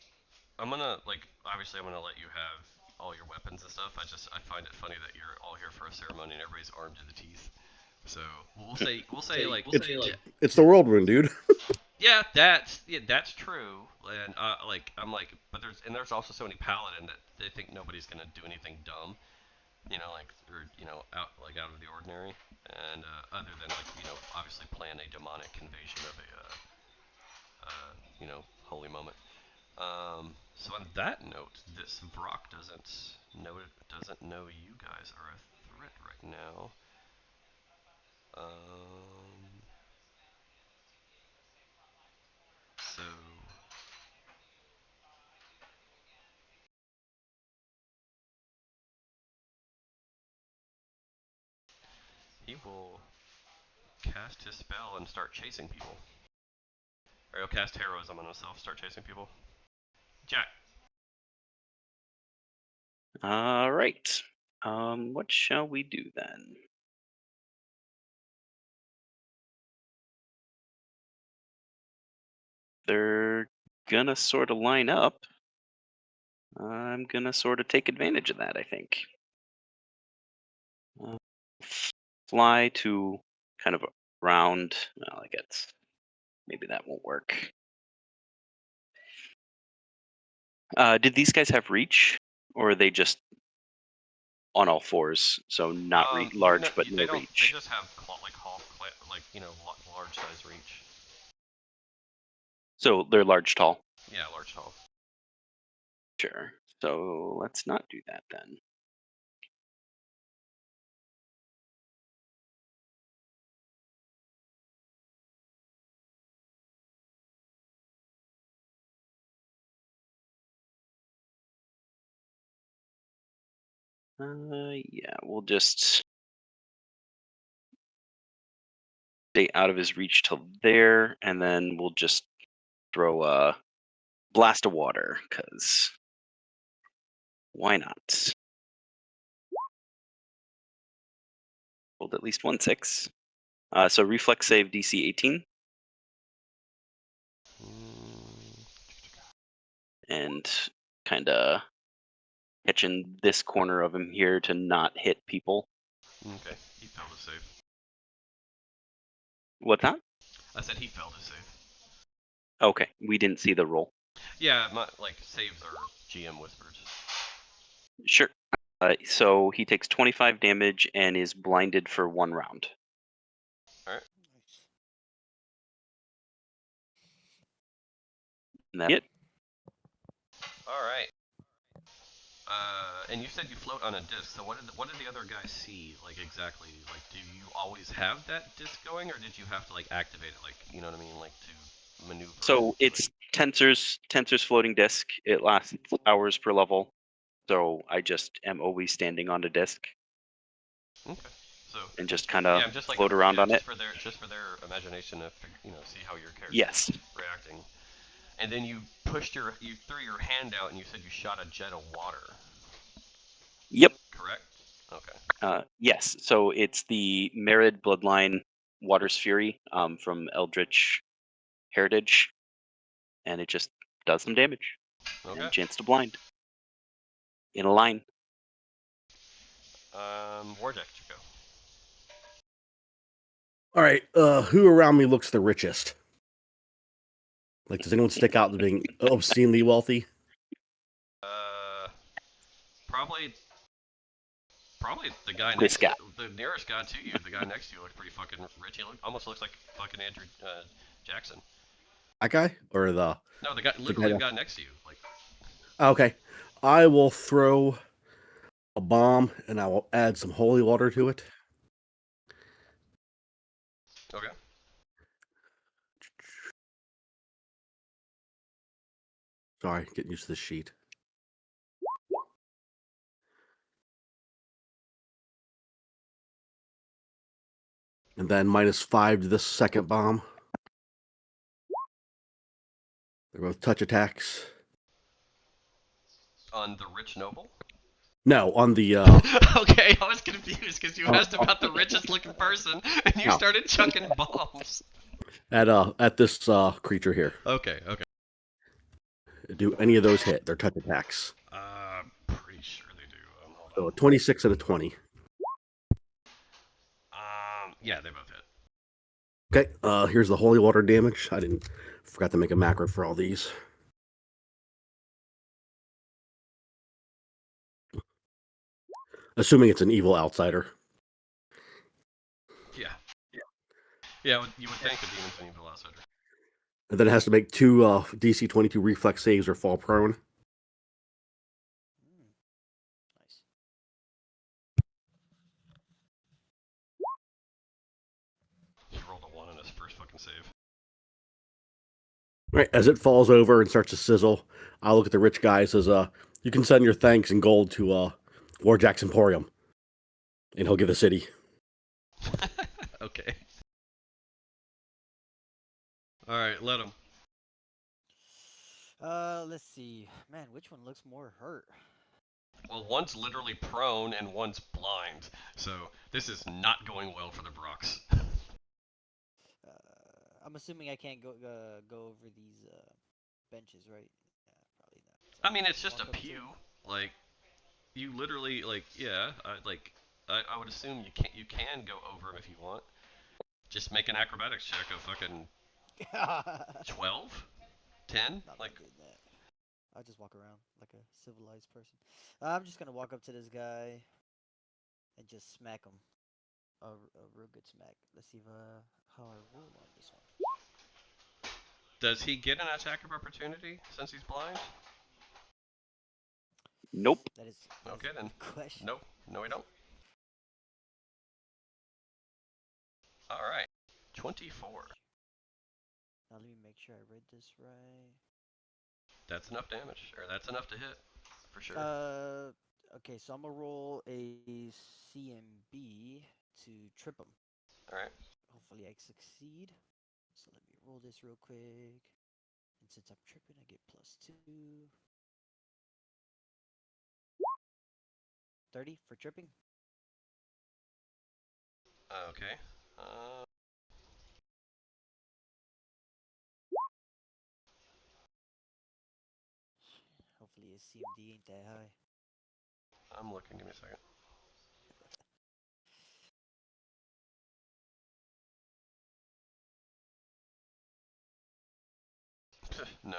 I'm gonna obviously I'm gonna let you have all your weapons and stuff. I find it funny that you're all here for a ceremony and everybody's armed to the teeth. So we'll say like It's the whirlwind, dude. yeah, that's true. And there's also so many paladin that they think nobody's gonna do anything dumb. Out of the ordinary, and other than obviously plan a demonic invasion of holy moment. So on that note, this Brock doesn't know you guys are a threat right now. So he will cast his spell and start chasing people. Or he'll cast heroism on himself, start chasing people. Jack. All right. What shall we do then? They're gonna sort of line up. I'm gonna sort of take advantage of that, I think. Fly to kind of around. Well, I guess maybe that won't work. Did these guys have reach, or are they just on all fours? So not large, but no reach. They just have large size reach. So they're large, tall. Yeah, large, tall. Sure. So let's not do that then. Yeah, we'll just stay out of his reach till there, and then we'll just throw a blast of water, because why not? Rolled at least 1/6. So reflex save DC 18. And kind of catching this corner of him here to not hit people. Okay, he failed to save. What's that? I said he failed to save. Okay, we didn't see the roll. Yeah, saves are GM whispers. Sure. So he takes 25 damage and is blinded for 1 round. Alright. And that's it. Alright. And you said you float on a disc, so what did the other guy see, exactly? Do you always have that disc going, or did you have to, activate it, you know what I mean, to maneuver? So it's Tensor's floating disc. It lasts hours per level. So I just am always standing on the disc. Okay. So and just kind of float around on it. Just for their imagination to see how your character is reacting. And then you threw your hand out and you said you shot a jet of water. Yep. Correct? Okay. Yes. So it's the Merid bloodline Water's Fury from Eldritch Heritage. And it just does some damage. Okay. And chance to blind. In a line. Warjack, you go. All right. Who around me looks the richest? Does anyone stick out as being obscenely wealthy? Probably the guy the nearest guy to you, the guy next to you looks pretty fucking rich. He almost looks like fucking Andrew Jackson. That guy? Or the... No, the guy next to you. Okay. I will throw a bomb, and I will add some holy water to it. Okay. Sorry, getting used to this sheet. And then -5 to this second bomb. They're both touch attacks. On the rich noble? No, on the... Okay, I was confused because you asked about the richest looking person, and you started chucking bombs. At this creature here. Okay. Do any of those hit? They're touch attacks. Pretty sure they do. Hold So on. a 26 and a 20. Yeah, they both hit. Okay, here's the holy water damage. Forgot to make a macro for all these. Assuming it's an evil outsider. Yeah. Yeah, you would think a demon's an evil outsider. And then it has to make 2 DC 22 reflex saves or fall prone. Nice. He rolled a 1 on his first fucking save. Right, as it falls over and starts to sizzle, I look at the rich guy and says, you can send your thanks and gold to Warjack's Emporium. And he'll give the city. Okay. Alright, let him. Let's see. Man, which one looks more hurt? Well, one's literally prone and one's blind, so this is not going well for the Brocks. I'm assuming I can't go over these benches, right? Yeah, probably not. So I mean, I'll it's just a walk up to pew. him. Like, you literally, I would assume you can go over him if you want. Just make an acrobatics check of fucking 12, 10, Not like. that good, that. I just walk around like a civilized person. I'm just gonna walk up to this guy and just smack him. A real good smack. Let's see how I roll on this one. Does he get an attack of opportunity since he's blind? Nope. That is Okay, a then. good question. Nope. No, we don't. Alright. 24. Now let me make sure I read this right. That's enough damage. Or that's enough to hit. For sure. Okay, so I'm gonna roll a CMB to trip him. Alright. Hopefully I succeed. So let me roll this real quick. And since I'm tripping, I get +2. 30 for tripping. Okay. Hopefully his CMD ain't that high. I'm looking. Give me a second. No.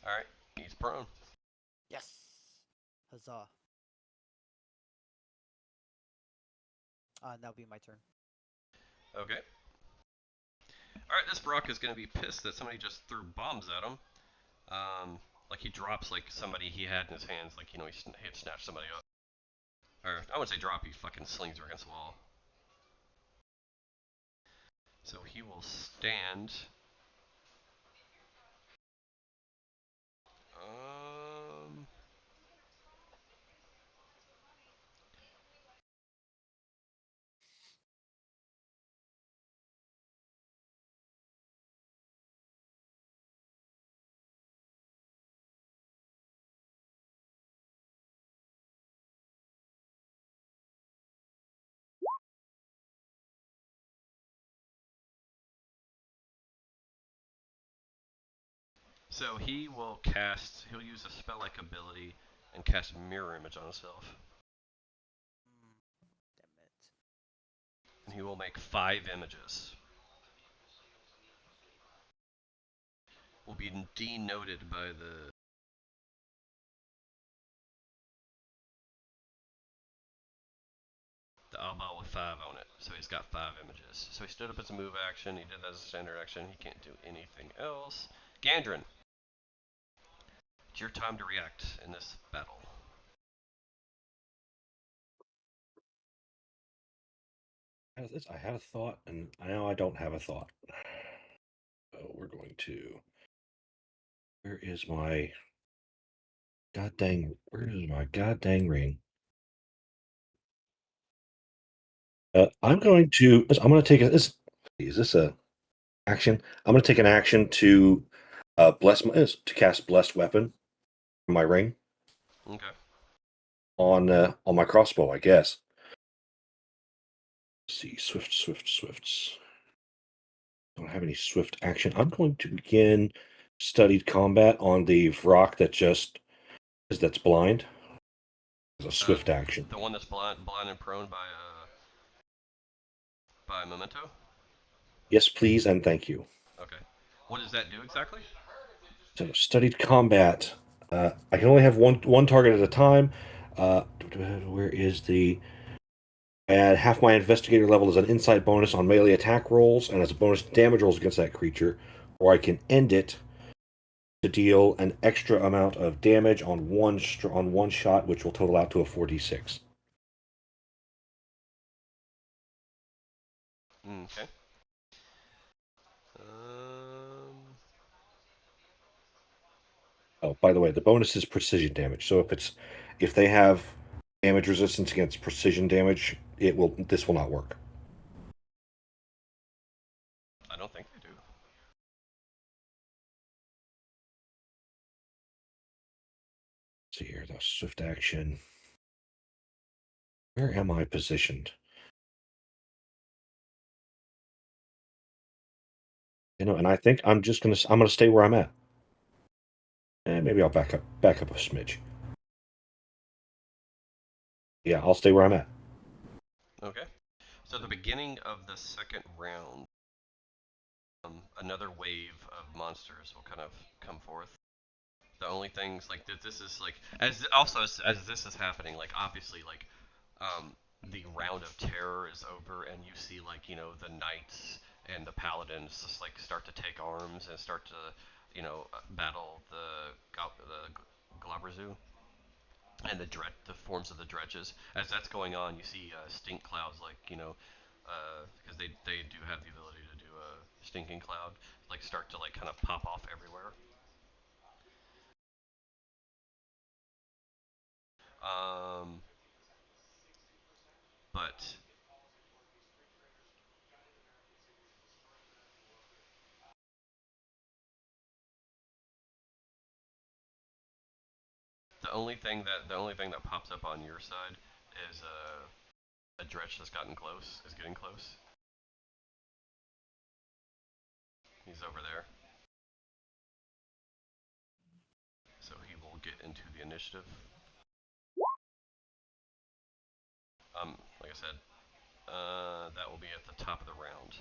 Alright. He's prone. Yes! Huzzah. That'll be my turn. Okay. Alright, this Brock is going to be pissed that somebody just threw bombs at him. Like he drops like somebody he had in his hands, like, he had snatched somebody up. Or, I wouldn't say drop, he fucking slings her against the wall. So he will stand. So he'll use a spell-like ability and cast Mirror Image on himself. Damn it. And he will make 5 images. Will be denoted by the eyeball with 5 on it. So he's got 5 images. So he stood up as a move action, he did that as a standard action, he can't do anything else. Gandrin, it's your time to react in this battle. I had a thought, and now I don't have a thought. So we're going to. Where is my goddamn ring? I'm going to take is this a action? I'm going to take an action to cast blessed weapon from my ring Okay. on my crossbow, I guess. see, swifts. Don't have any swift action. I'm going to begin studied combat on the Vrock that's blind. As a swift action. The one that's blind and prone by Memento. Yes, please, and thank you. Okay. What does that do exactly? So studied combat. I can only have one target at a time. Where is the? Add half my investigator level as an insight bonus on melee attack rolls, and as a bonus damage rolls against that creature, or I can end it to deal an extra amount of damage on one shot, which will total out to a 4d6. Okay. Oh, by the way, the bonus is precision damage. So if they have damage resistance against precision damage, this will not work. I don't think they do. Let's see here, the swift action. Where am I positioned? And I think I'm gonna stay where I'm at. And maybe I'll back up a smidge. Yeah, I'll stay where I'm at. Okay. So at the beginning of the second round, another wave of monsters will kind of come forth. The only things like this is like as this is happening, like obviously like the round of terror is over, and you see like the knights and the paladins just like start to take arms and start to battle the Glabrazu and the forms of the dredges. As that's going on, you see stink clouds, like because they do have the ability to do a stinking cloud, like start to like kind of pop off everywhere. But the only thing that pops up on your side is a dredge that's getting close. He's over there. So he will get into the initiative. Like I said, that will be at the top of the round.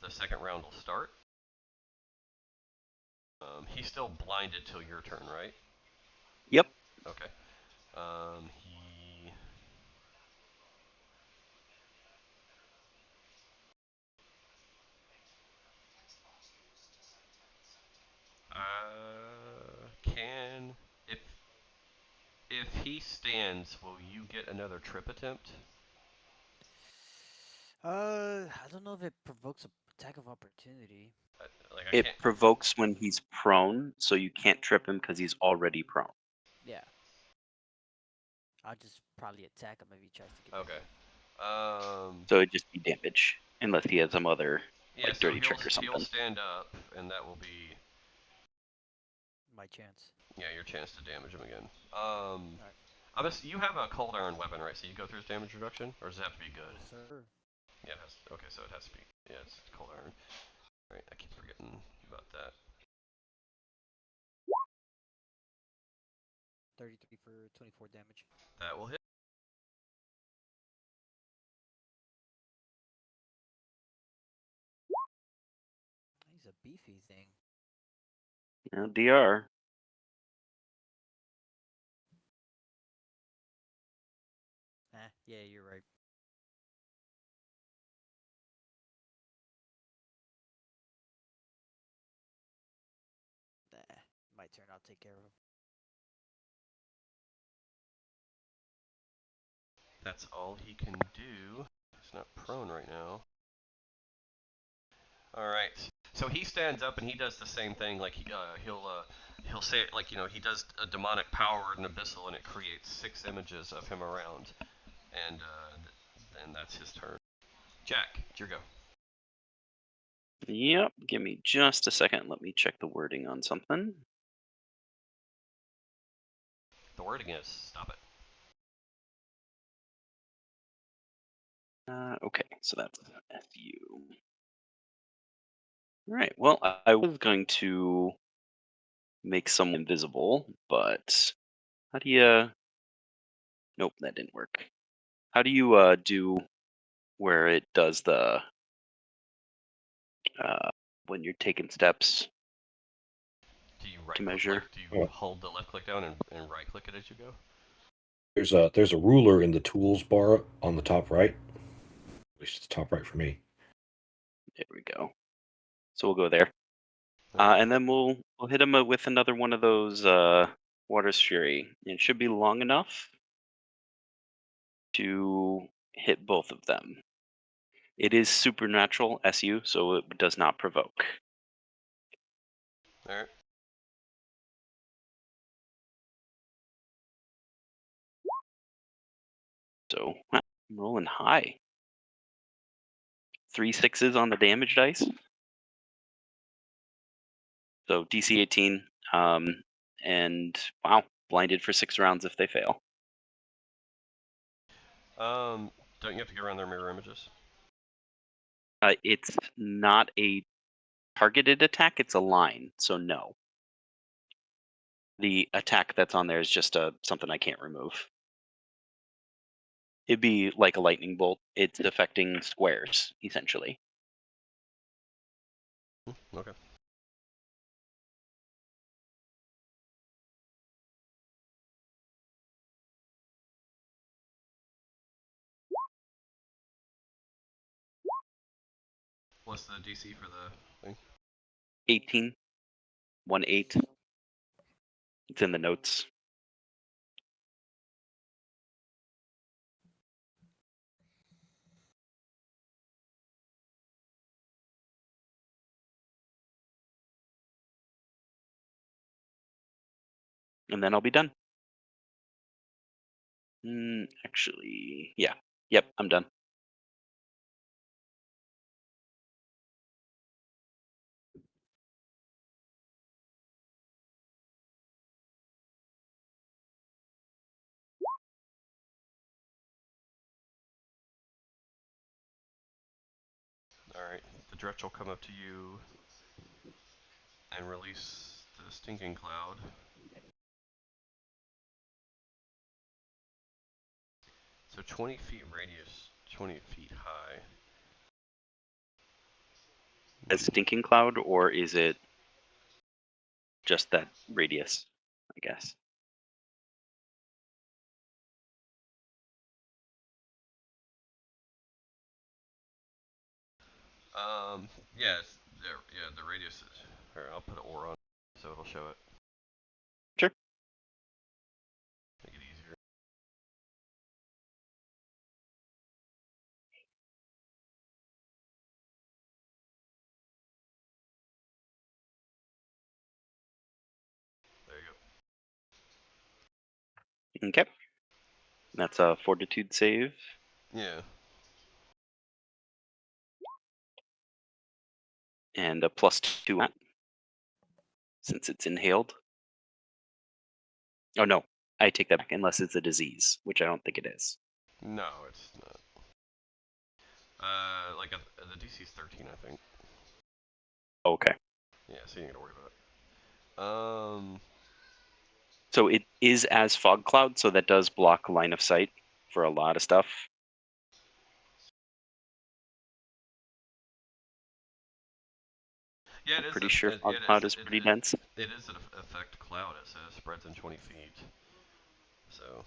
The second round will start. He's still blinded till your turn, right? Yep. Okay. He. Can if he stands, will you get another trip attempt? I don't know if it provokes a attack of opportunity. Like It provokes when he's prone, so you can't trip him because he's already prone. Yeah. I'll just probably attack him if he tries to get Okay. So it'd just be damage, unless he has some other like so dirty trick or something. He'll stand up, and that will be my chance. Yeah, your chance to damage him again. Alright. You have a cold iron weapon, right? So you go through his damage reduction, or does it have to be good? Yes, sir. Yeah, it has. Okay, so it has to be. Yeah, it's cold iron. All right, I keep forgetting about that. 33 for 24 damage. That will hit. He's a beefy thing. Yeah, DR. Yeah, you're right. My turn. I'll take care of him. That's all he can do. He's not prone right now. All right. So he stands up and he does the same thing. Like he'll say it like he does a demonic power and abyssal, and it creates 6 images of him around, and then that's his turn. Jack, it's your go. Yep. Give me just a second. Let me check the wording on something. The wording is stop it. Okay, so that's SU. All right. Well, I was going to make someone invisible, but how do you? Nope, that didn't work. How do you do where it does the when you're taking steps Do you to measure? do you hold the left click down and right click it as you go? There's a ruler in the tools bar on the top right. At least it's top right for me. There we go. So we'll go there, Alright. and then we'll hit him with another one of those Water's Fury. It should be long enough to hit both of them. It is supernatural SU, so it does not provoke. Alright. So I'm rolling high. 3 6s on the damage dice. So DC 18, and wow, blinded for 6 rounds if they fail. Don't you have to get around their mirror images? It's not a targeted attack, it's a line, so no. The attack that's on there is just something I can't remove. It'd be like a lightning bolt. It's affecting squares, essentially. Okay. What's the DC for the thing? 18. 1/8. It's in the notes. And then I'll be done. Actually, yeah. Yep, I'm done. Alright. The Dretch will come up to you and release the stinking cloud. So 20 feet radius, 20 feet high. A stinking cloud, or is it just that radius, I guess? Yeah, the radius is. Or I'll put an aura on so it'll show it. Sure. Make it easier. There you Okay. That's a fortitude save. go. Yeah. And a +2 since it's inhaled. Oh no, I take that back unless it's a disease, which I don't think it is. No, it's not. The DC's 13, I think. Okay. Yeah, so you ain't gotta worry about it. So it is as fog cloud, so that does block line of sight for a lot of stuff. Yeah, it is. Pretty sure fog cloud is pretty dense. It is an effect cloud. It says spreads in 20 feet. So.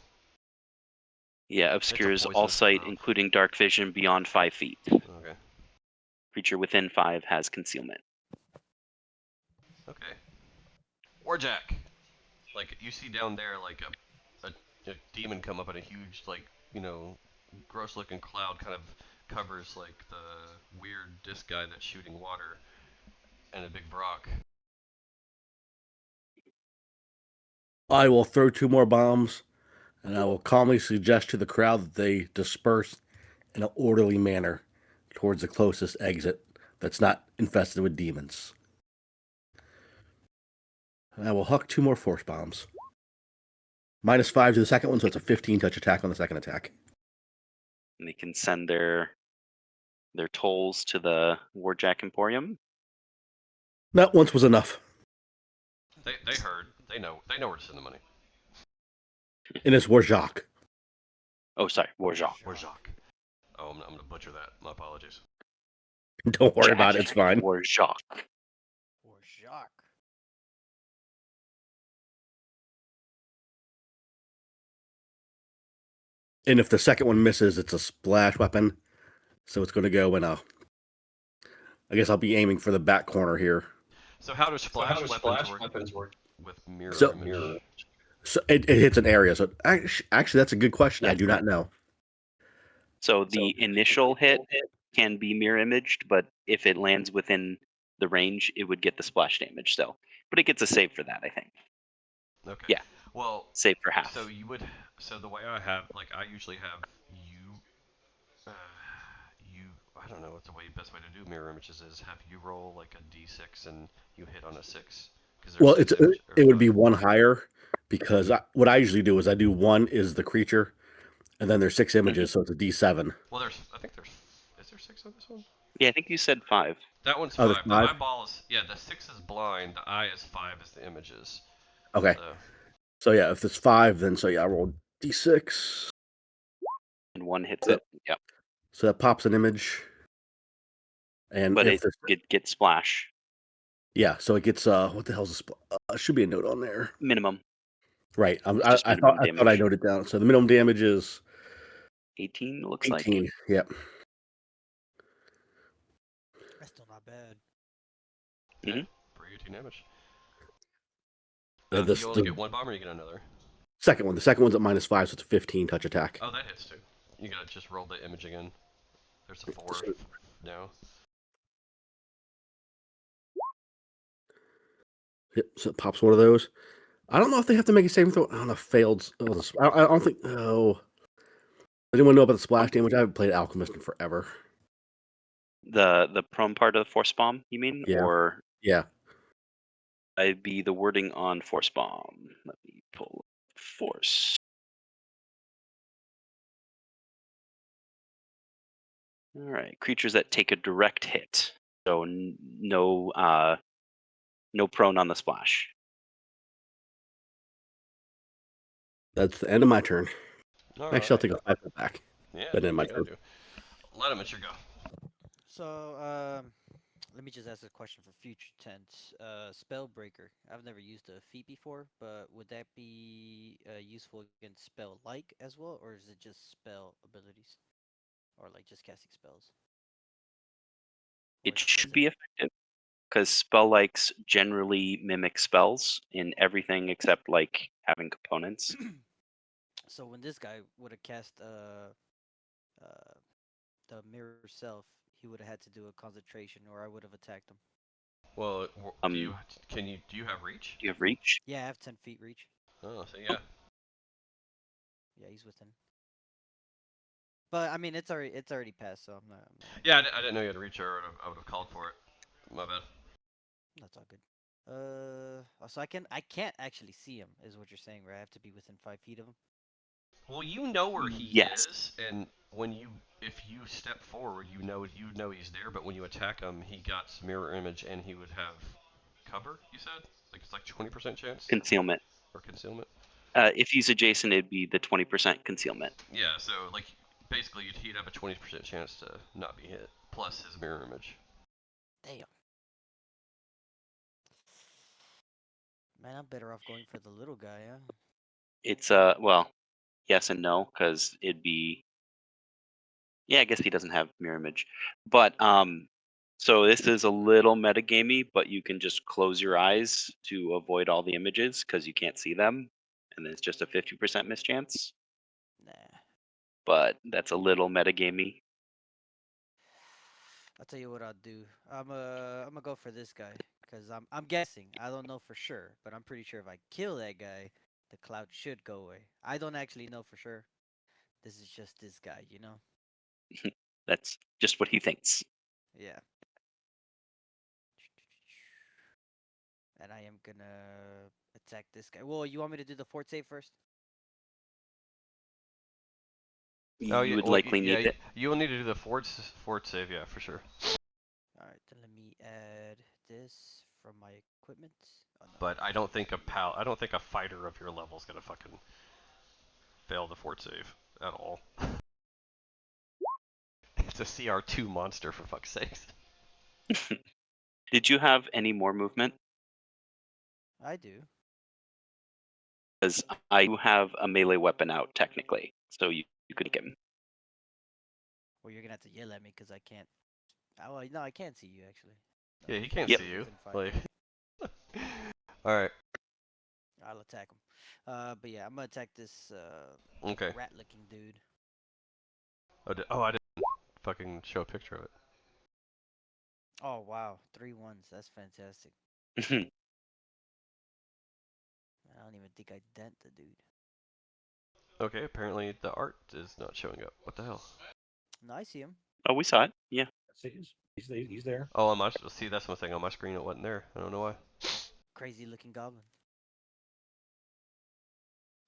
Yeah, obscures all poisonous sight, cloud. including dark vision beyond 5 feet. Okay. Creature within 5 has concealment. Okay. Warjack. Like you see down there, like a demon come up in a huge, like gross-looking cloud, kind of covers like the weird disc guy that's shooting water, and a big Brock. I will throw 2 more bombs, and I will calmly suggest to the crowd that they disperse in an orderly manner towards the closest exit that's not infested with demons. And I will huck 2 more force bombs. -5 to the second one, so it's a 15 touch attack on the second attack. And they can send their tolls to the Warjack Emporium. That once was enough. They heard. They know where to send the money. And it's Warjak. Oh, sorry, Warjack. Warjak. Oh, I'm gonna butcher that. My apologies. Don't worry about it. It's fine. Warjack. Or Jacques. And if the second one misses, it's a splash weapon. So it's going to go in a. I guess I'll be aiming for the back corner here. So how do splash weapons work with mirror So- image? So it hits an area. So actually, that's a good question. I do not know. So the initial hit can be mirror imaged, but if it lands within the range, it would get the splash damage still. But it gets a save for that, I think. Okay. Yeah. Well, Save for half. so you would. So the way I have, like, I usually have you. You. I don't know what the best way to do mirror images is. Have you roll like a d6 and you hit on a 6. Well, it would be one higher because what I usually do is I do one is the creature, and then there's 6 images, so it's a D7. Well, I think there's. Is there 6 on this one? Yeah, I think you said 5. That one's Oh, 5. there's The 5? eyeball is. Yeah, the 6 is blind. The eye is 5 is the images. Okay. So yeah, if it's 5, then I roll D6. And 1 hits Yep. it. Yep. So that pops an image. And But if it gets splash. yeah, so it gets what the hell's should be a note on there. Minimum. Right. It's I just minimum thought I damage. noted down. So the minimum damage is 18, it looks 18. like. Yep. That's still not bad. Yeah, Mhm. for 18 damage. Yeah, Do you only get one bomb or you get another? second one. The second one's at -5, so it's a 15 touch attack. Oh, that hits too. You gotta just roll the image again. There's a 4 now. Yep, so it pops one of those. I don't know if they have to make a saving throw. I don't know if failed. I don't think. Oh. Anyone know about the splash damage? I haven't played Alchemist in forever. The prone part of the force bomb, you mean? Yeah. Or Yeah. I'd be the wording on force bomb. Let me pull up force. All right, creatures that take a direct hit. So no prone on the splash. That's the end of my turn. All Actually, I'll right. take a 5 step back. Yeah, But do in what my you gotta turn. do. Let him at your go. So, let me just ask a question for future tense. Spellbreaker. I've never used a feat before, but would that be useful against spell like as well, or is it just spell abilities, or like just casting spells? Or It does should it- be effective because spell likes generally mimic spells in everything except like having components. So when this guy would have cast the mirror self, he would have had to do a concentration, or I would have attacked him. Well, do you have reach? Do you have reach? Yeah, I have 10 feet reach. Oh, so yeah. Yeah, he's within. But I mean, it's already passed, so I'm not. Yeah, I didn't know you had reach, or I would have called for it. My bad. That's all good. So I can't actually see him, is what you're saying, right? I have to be within 5 feet of him. Well, you know where he Yes. is, and if you step forward, you know he's there. But when you attack him, he got mirror image, and he would have cover. You said like it's like 20% chance Concealment. or concealment. If he's adjacent, it'd be the 20% concealment. Yeah, so like basically he'd have a 20% chance to not be hit, plus his mirror image. Damn. Man, I'm better off going for the little guy, huh? It's well, yes and no, because it'd be. Yeah, I guess he doesn't have mirror image, but so this is a little metagamey, but you can just close your eyes to avoid all the images because you can't see them, and then it's just a 50% mischance. Nah. But that's a little metagamey. I'll tell you what I'll do. I'm gonna go for this guy because I'm guessing. I don't know for sure, but I'm pretty sure if I kill that guy, the cloud should go away. I don't actually know for sure. This is just this guy, you know? That's just what he thinks. Yeah. And I am gonna attack this guy. Well, you want me to do the fort save first? Oh you yeah, would well, likely need it. you will need to do the fort save, yeah, for sure. All right, then let me add this from my equipment. Oh no, But I that's don't going think to a be I don't think a fighter of your level is gonna fucking fail the fort save at all. It's a CR2 monster, for fuck's sake. Did you have any more movement? I do. Because I do have a melee weapon out technically, so you could get him. Well, you're gonna have to yell at me because I can't. Oh, well, no, I can't see you actually. No, Yeah, he can't Yep. see you. within 5 Like, feet. all right, I'll attack him. But yeah, I'm gonna attack this okay. rat-looking dude. Oh, I didn't fucking show a picture of it. Oh wow, 3 ones. That's fantastic. I don't even think I dent the dude. Okay, apparently the art is not showing up. What the hell? No, I see him. Oh, we saw it. Yeah. He's there. Oh, on my see that's one thing on my screen. It wasn't there. I don't know why. Crazy-looking goblin.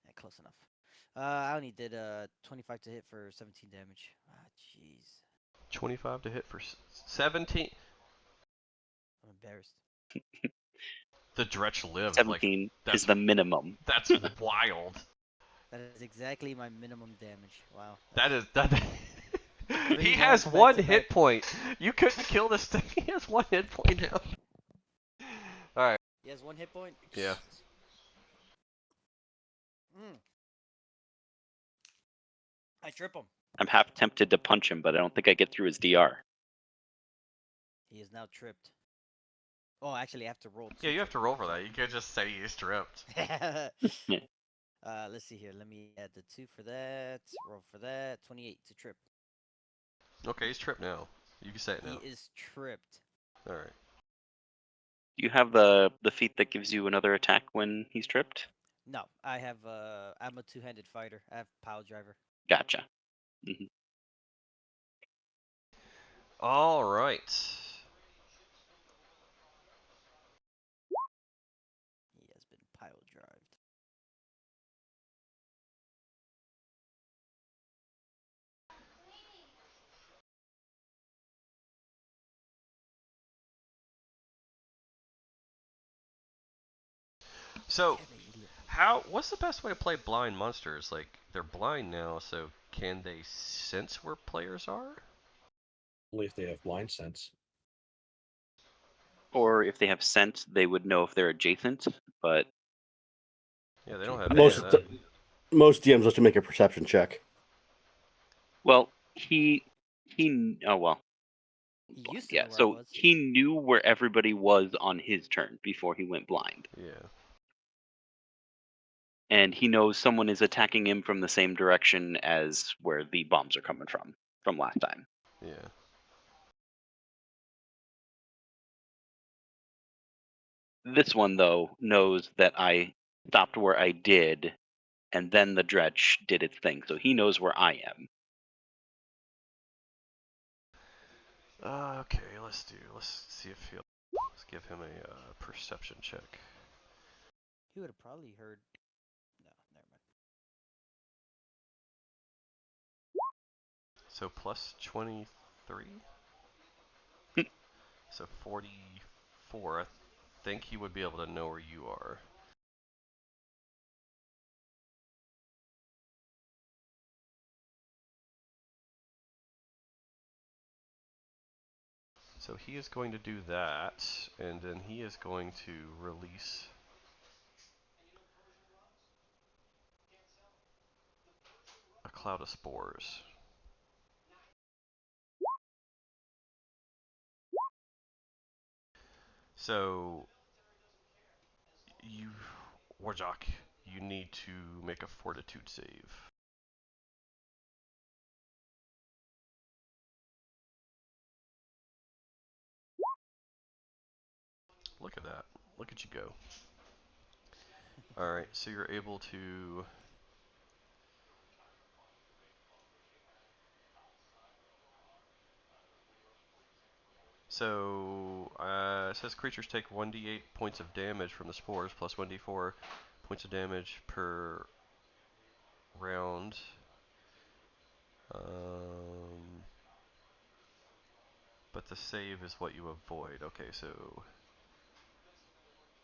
Yeah, close enough. I only did 25 to hit for 17 damage. Ah, jeez. 25 to hit for 17. I'm embarrassed. The Dretch lives. Like 17 is the minimum. that's wild. That is exactly my minimum damage. Wow. That is that. He 3 has ones one back to hit back. point. You couldn't kill this thing. He has 1 hit point now. All right. He has 1 hit point. Yeah. Mm. I trip him. I'm half tempted to punch him, but I don't think I get through his DR. He is now tripped. Oh, actually, I have to roll 2. Yeah, you have to roll for that. You can't just say he's tripped. Let's see here. Let me add the 2 for that. Roll for that. 28 to trip. Okay, he's tripped now. You can say it He now. is tripped. All right. Do you have the feat that gives you another attack when he's tripped? No, I have. I'm a 2-handed fighter. I have pile driver. Gotcha. Hmm. All right. He has been pile drived. So, Damn it, you little- what's the best way to play blind monsters? Like, they're blind now, so can they sense where players are? Only if they have blind sense. Or if they have scent, they would know if they're adjacent, but Yeah, they don't have any Most of that. most DMs let you make a perception check. well, oh well. He used to Yeah, know where I so was. he knew where everybody was on his turn before he went blind. Yeah. And he knows someone is attacking him from the same direction as where the bombs are coming from last time. Yeah. This one, though, knows that I stopped where I did, and then the dredge did its thing, so he knows where I am. Okay, let's see if he'll. Let's give him a perception check. He would have probably heard. No, never mind. So plus 23. So 44. I think he would be able to know where you are. So he is going to do that, and then he is going to release a cloud of spores. So you, Warjock, you need to make a fortitude save. Look at that. Look at you go. Alright, so you're able to... So, it says creatures take 1d8 points of damage from the spores, plus 1d4 points of damage per round. But the save is what you avoid. Okay, so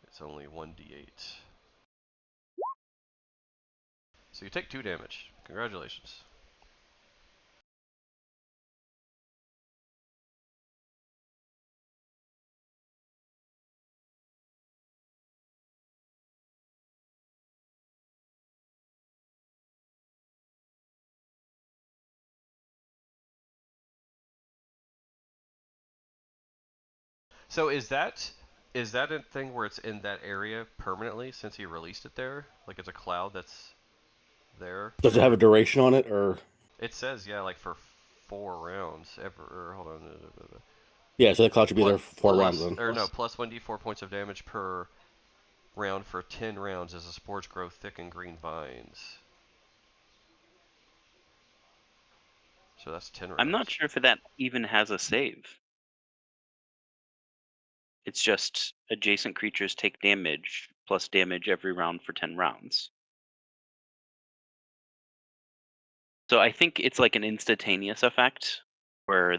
it's only 1d8. So you take 2 damage. Congratulations. So is that a thing where it's in that area permanently since he released it there? Like it's a cloud that's there? Does it have a duration on it, or? It says yeah, like for 4 rounds. Hold on. Yeah, so that cloud should be there for 4 rounds Plus then. or no, plus 1d4 points of damage per round for 10 rounds as the spores grow thick and green vines. So that's 10 rounds. I'm not sure if that even has a save. It's just adjacent creatures take damage plus damage every round for 10 rounds. So I think it's like an instantaneous effect where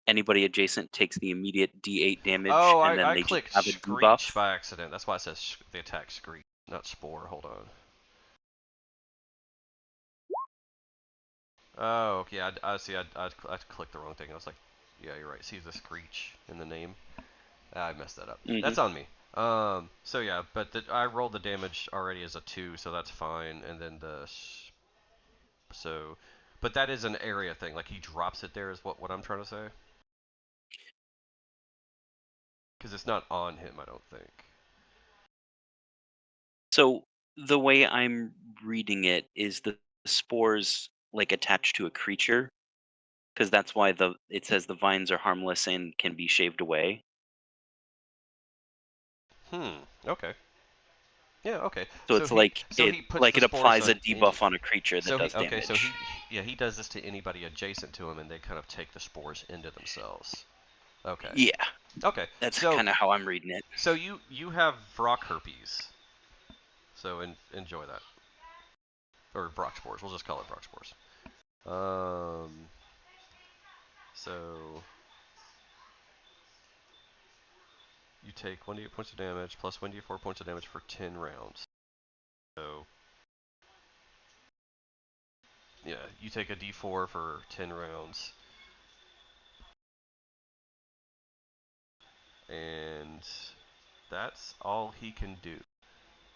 anybody adjacent takes the immediate D8 damage Oh, and then I they just clicked have a Screech debuff. by accident. That's why it says the attack Screech, not Spore. Hold on. Oh, okay. I see. I clicked the wrong thing. I was like, yeah, you're right. See the Screech in the name. I messed that up. Mm-hmm. That's on me. So yeah, but I rolled the damage already as a 2, so that's fine. And then but that is an area thing. Like he drops it there is what I'm trying to say. Because it's not on him, I don't think. So the way I'm reading it is the spores like attached to a creature, because that's why it says the vines are harmless and can be shaved away. Okay. Yeah. Okay. So it's So he puts the it spores applies a on any. debuff on a creature that So does okay. damage. So he does this to anybody adjacent to him, and they kind of take the spores into themselves. Okay. Yeah, Okay. that's So kind of how I'm reading it. so you have Vrock herpes. So enjoy that. Or Brock spores. We'll just call it Brock spores. So you take 1d8 points of damage plus 1d4 points of damage for 10 rounds. So yeah, you take a d4 for 10 rounds. And that's all he can do.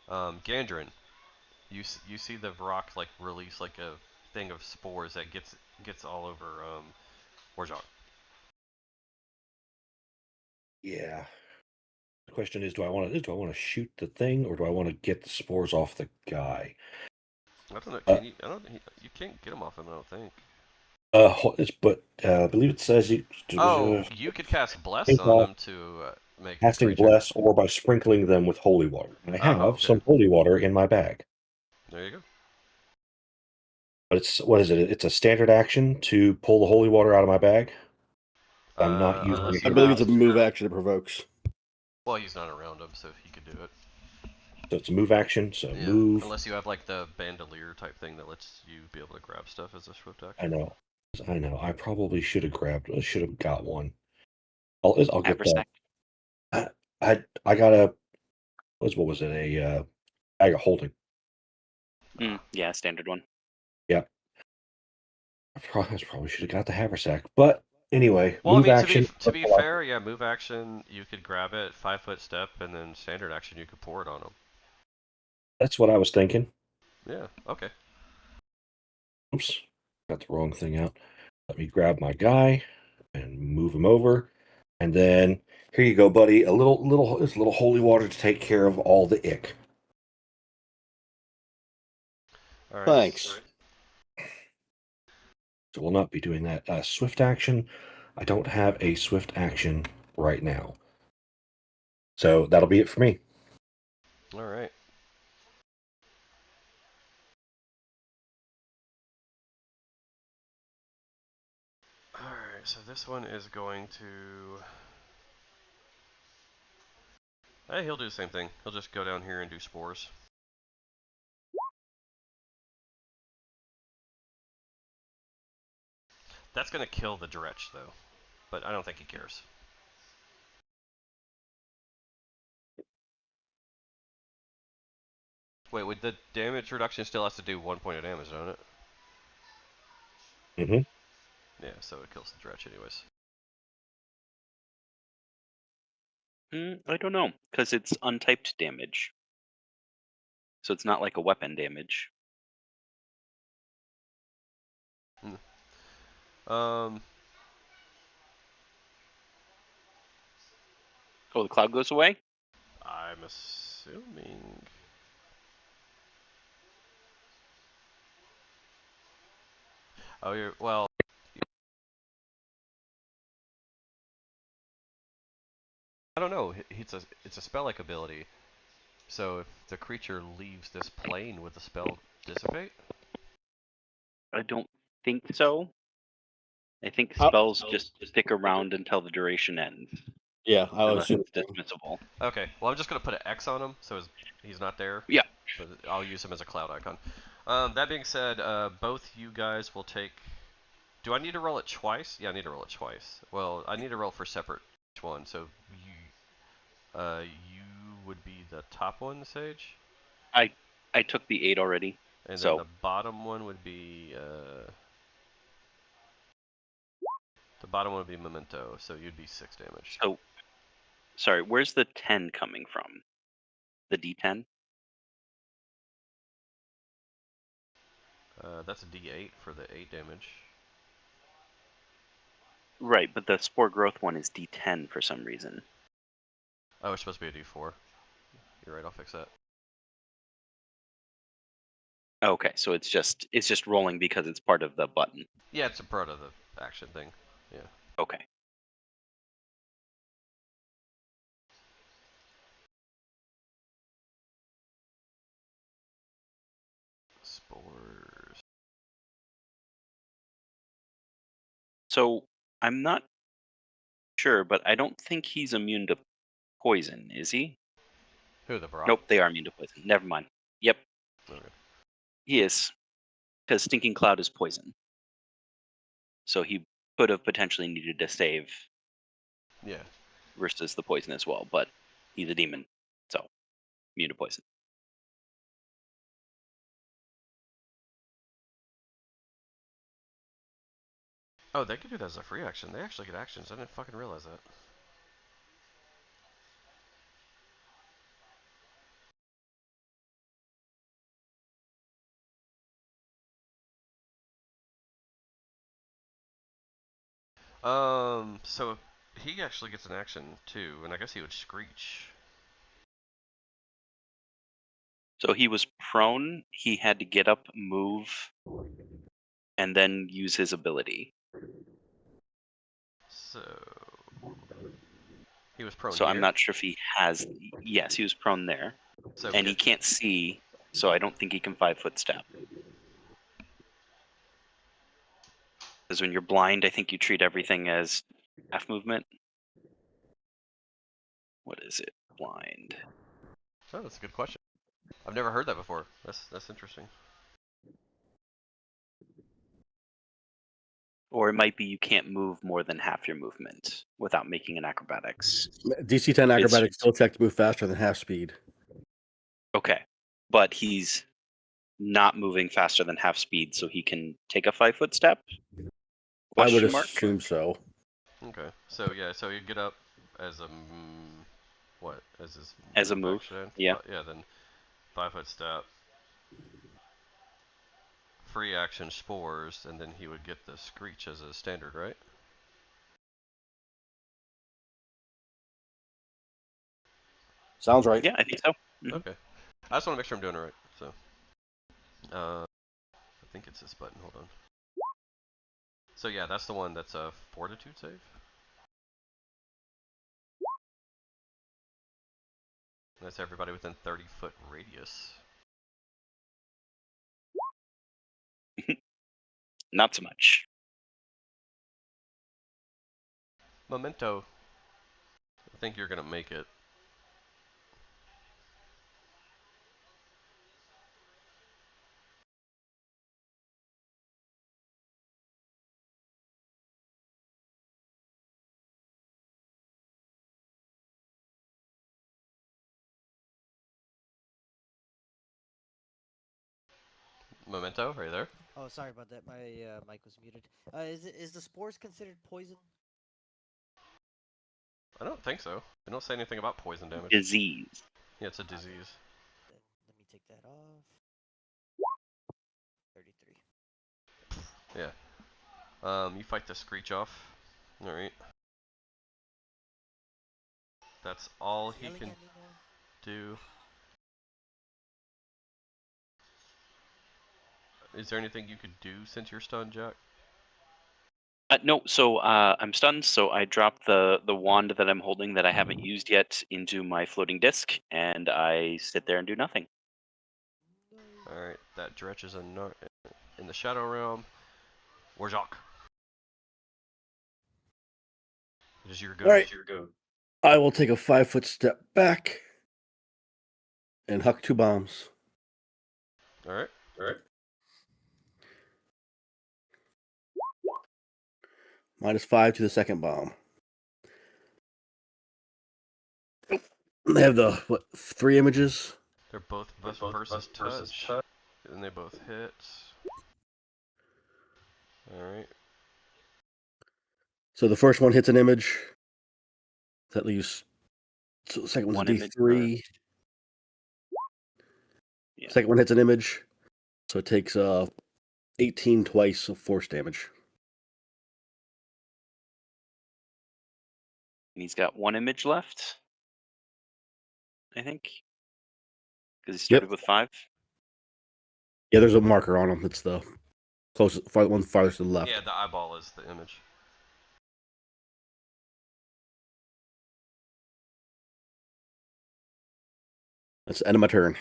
Gandrin, you see the Vrock like release like a thing of spores that gets all over Warjok. Yeah. The question is, do I want to shoot the thing, or do I want to get the spores off the guy? I don't know. Can you? I don't. You can't get him off him. I don't think. I believe it says you Oh, you could cast Bless think on while him to make a casting creature. bless or by sprinkling them with holy water. I Oh, have okay. some holy water in my bag. There you go. But what is it? It's a standard action to pull the holy water out of my bag. I'm not using Unless it I you here. believe have. it's a move action it provokes. Well, he's not around him, so he could do it. So it's a move action. So Yeah, move. unless you have like the bandolier type thing that lets you be able to grab stuff as a swift I action. know. I know. I probably should have should have got one. I'll get that. Haversack. I got what was it? A bag of holding. Yeah, standard one. Yeah. I probably should have got the haversack. But anyway, Well, I move mean, action. to be fair, yeah, move action you could grab it, 5-foot step, and then standard action you could pour it on him. That's what I was thinking. Yeah. Okay. Oops, got the wrong thing out. Let me grab my guy and move him over, and then here you go, buddy. It's a little holy water to take care of all the ick. All right. Thanks. So we'll not be doing that. Swift action. I don't have a swift action right now, so that'll be it for me. All right. Alright, so this one is going to... Hey, he'll do the same thing. He'll just go down here and do spores. That's gonna kill the Dretch though, but I don't think he cares. Wait, with the damage reduction still has to do 1 point of damage, don't it? Mm-hmm. Yeah, so it kills the Dretch anyways. I don't know, because it's untyped damage. So it's not like a weapon damage. Um, Oh, the cloud goes away? I'm assuming. Oh, you're well. I don't know. It's a spell-like ability. So if the creature leaves this plane, would the spell dissipate? I don't think so. I think How- spells just stick around until the duration ends, Yeah, I would unless assume. it's dismissible. Okay. Well, I'm just gonna put an X on him, so he's not there. Yeah. But I'll use him as a cloud icon. That being said, both you guys will take. Do I need to roll it twice? Yeah, I need to roll it twice. Well, I need to roll for separate each one. So you would be the top one, Sage, I took the 8 already. and then So the bottom one would be Memento. So you'd be 6 damage. so sorry, where's the 10 coming from? The D10? That's a D8 for the 8 damage. Right, but the spore growth one is D10 for some reason. Oh, it's supposed to be a D4. You're right. I'll fix that. Okay, so it's just rolling because it's part of the button. Yeah, it's a part of the action thing. Yeah. Okay. Spores. So I'm not sure, but I don't think he's immune to poison, is he? Who, the Brock? Nope, they are immune to poison. Never mind. Yep, Okay. he is. Because Stinking Cloud is poison. So he could have potentially needed to save Yeah. versus the poison as well, but he's a demon, so immune to poison. Oh, they could do that as a free action. They actually get actions. I didn't fucking realize that. So he actually gets an action too, and I guess he would screech. So he was prone, he had to get up, move, and then use his ability. So he was prone So here. I'm not sure if he has. Yes, he was prone there. So And he can't see, so I don't think he can 5-foot step. Because when you're blind, I think you treat everything as half movement. What is it? Blind. Oh, that's a good question. I've never heard that before. That's interesting. Or it might be you can't move more than half your movement without making an acrobatics. DC 10 acrobatics still check to move faster than half speed. Okay. But he's not moving faster than half speed, so he can take a 5-foot step? I would Question mark? assume so. Okay. So yeah, so you get up as a what? As his As a move, action? yeah. Yeah. Then 5-foot step. Free action spores, and then he would get the screech as a standard, right? Sounds right. Yeah, I think so. Mhm. Okay. I just want to make sure I'm doing it right. So, I think it's this button. Hold on. So yeah, that's the one that's a fortitude save. And that's everybody within 30-foot radius. Not so much. Memento. I think you're gonna make it. Memento, are you there? Oh, sorry about that. My mic was muted. Is the spores considered poison? I don't think so. They don't say anything about poison damage. Disease. Yeah, it's a disease. Then let me take that off. 33. Yeah. You fight the Screech off. Alright. That's all He's he yelling can at me now. do. Is there anything you could do since you're stunned, Jack? No, so I'm stunned, so I drop the wand that I'm holding that I haven't used yet into my floating disc, and I sit there and do nothing. No. Alright, that Dretch is in the Shadow Realm. Warjok. It is your go. All right. I will take a 5-foot step back and huck 2 bombs. Alright. -5 to the second bomb. They have the 3 images. They're both versus touch. And they both hit. Alright. So the first one hits an image. That leaves. So the second one's One a image D3. Yeah. Second one hits an image. So it takes 18 twice of force damage. And he's got 1 image left, I think, because he started with 5. Yeah, there's a marker on them. It's the closest one farthest to the left. Yeah, the eyeball is the image. That's the end of my turn.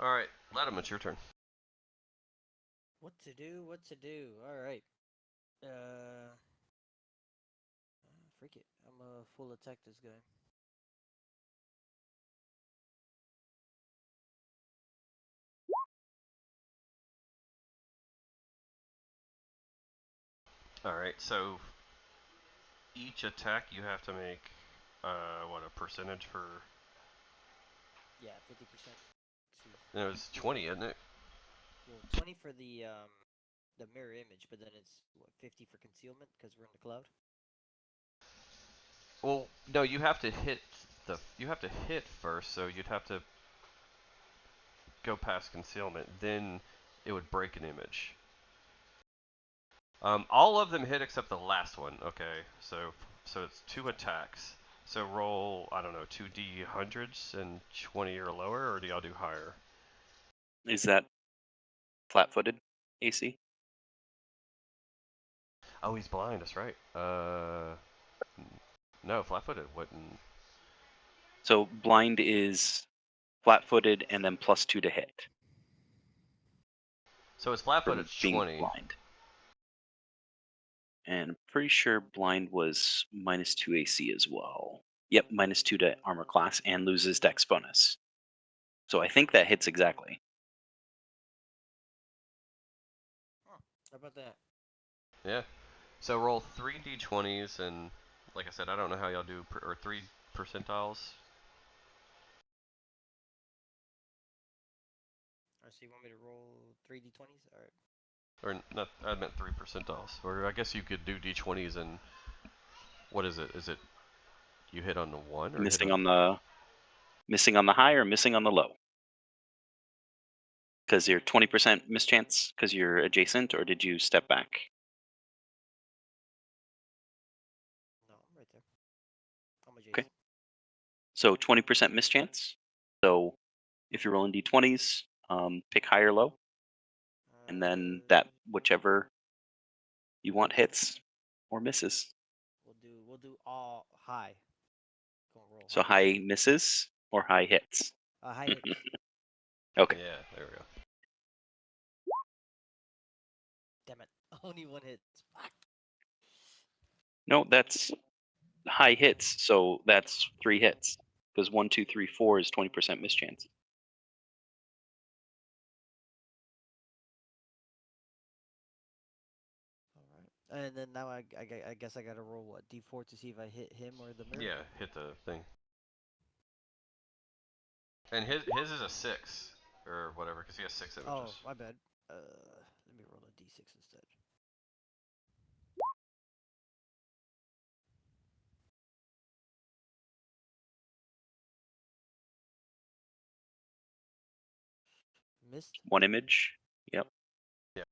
Alright, Ladam, it's your turn. What to do? What to do? All right. Freak it. I'm gonna full attack this guy. Alright, so each attack you have to make what, a percentage for? Yeah, 50%. No, it's 20, isn't it? Well, 20 for the mirror image, but then it's what, 50 for concealment because we're in the cloud. Well, no, you have to hit first, so you'd have to go past concealment, then it would break an image. All of them hit except the last one. Okay, so it's 2 attacks. So roll, I don't know, 2d100s and 20 or lower, or do y'all do higher? Is that flat-footed AC? Oh, he's blind. That's right. No, flat-footed wouldn't. So blind is flat-footed and then +2 to hit. So it's For flat-footed. It's being 20. blind. And I'm pretty sure blind was -2 AC as well. Yep, -2 to armor class and loses dex bonus. So I think that hits exactly. How about that? Yeah. So roll 3 d20s, and like I said, I don't know how y'all do, or 3 percentiles. Alright, so you want me to roll 3d20s? Alright. Or not, I meant 3 percentiles. Or I guess you could do d20s and what is it? Is it you hit on the 1 or Missing hit on the high or missing on the low? Because you're 20% mischance because you're adjacent, or did you step back? No, I'm right there. I'm adjacent. Okay. So 20% mischance. So if you're rolling d20s, pick high or low, and then that whichever you want hits or misses. We'll do all high. Gonna roll So high misses or high hits. High hits. Okay. Yeah, there we go. Damn it. Only 1 hit. Fuck. No, that's high hits. So that's 3 hits. Because 1, 2, 3, 4 is 20% mischance. And then now I guess I gotta roll what, D4 to see if I hit him or the mirror. Yeah, hit the thing. And his is a 6 or whatever because he has 6 images. Oh, my bad. Let me roll a D6 instead. Missed. 1 image. Yep. Yeah.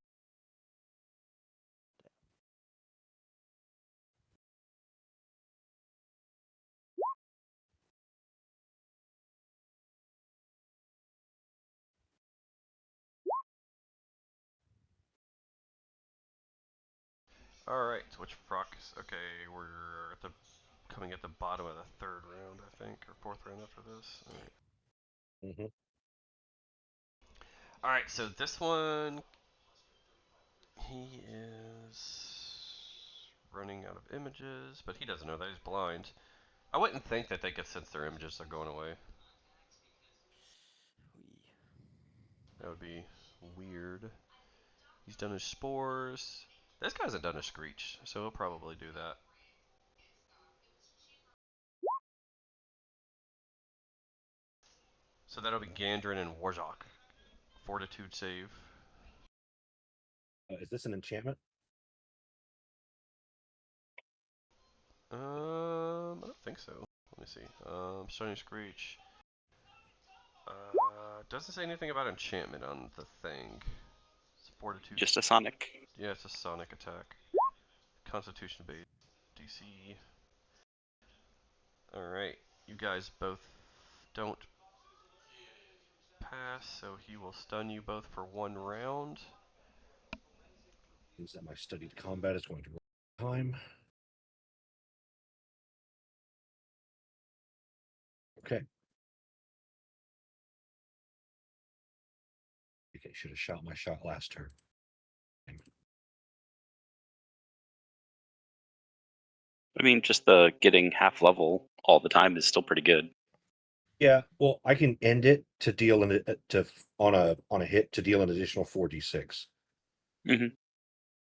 All right, which proc? Okay, we're at the coming at the bottom of the 3rd round, I think, or 4th round after this. All right. Mm-hmm. All right, so this one, he is running out of images, but he doesn't know that he's blind. I wouldn't think that they could sense their images are going away. Whee. That would be weird. He's done his spores. This guy hasn't done a screech, so he'll probably do that. So that'll be Gandrin and Warjok. Fortitude save. Is this an enchantment? I don't think so. Let me see. Stunning Screech. Doesn't say anything about enchantment on the thing. It's Fortitude. Just a sonic. Yeah, it's a sonic attack. Constitution based. DC. Alright. You guys both don't pass, so he will stun you both for 1 round. Means that my studied combat is going to roll time. Okay. Okay, should have shot my shot last turn. I mean, just the getting half level all the time is still pretty good. Yeah, well, I can end it to deal on a hit to deal an additional 4d6. Mhm.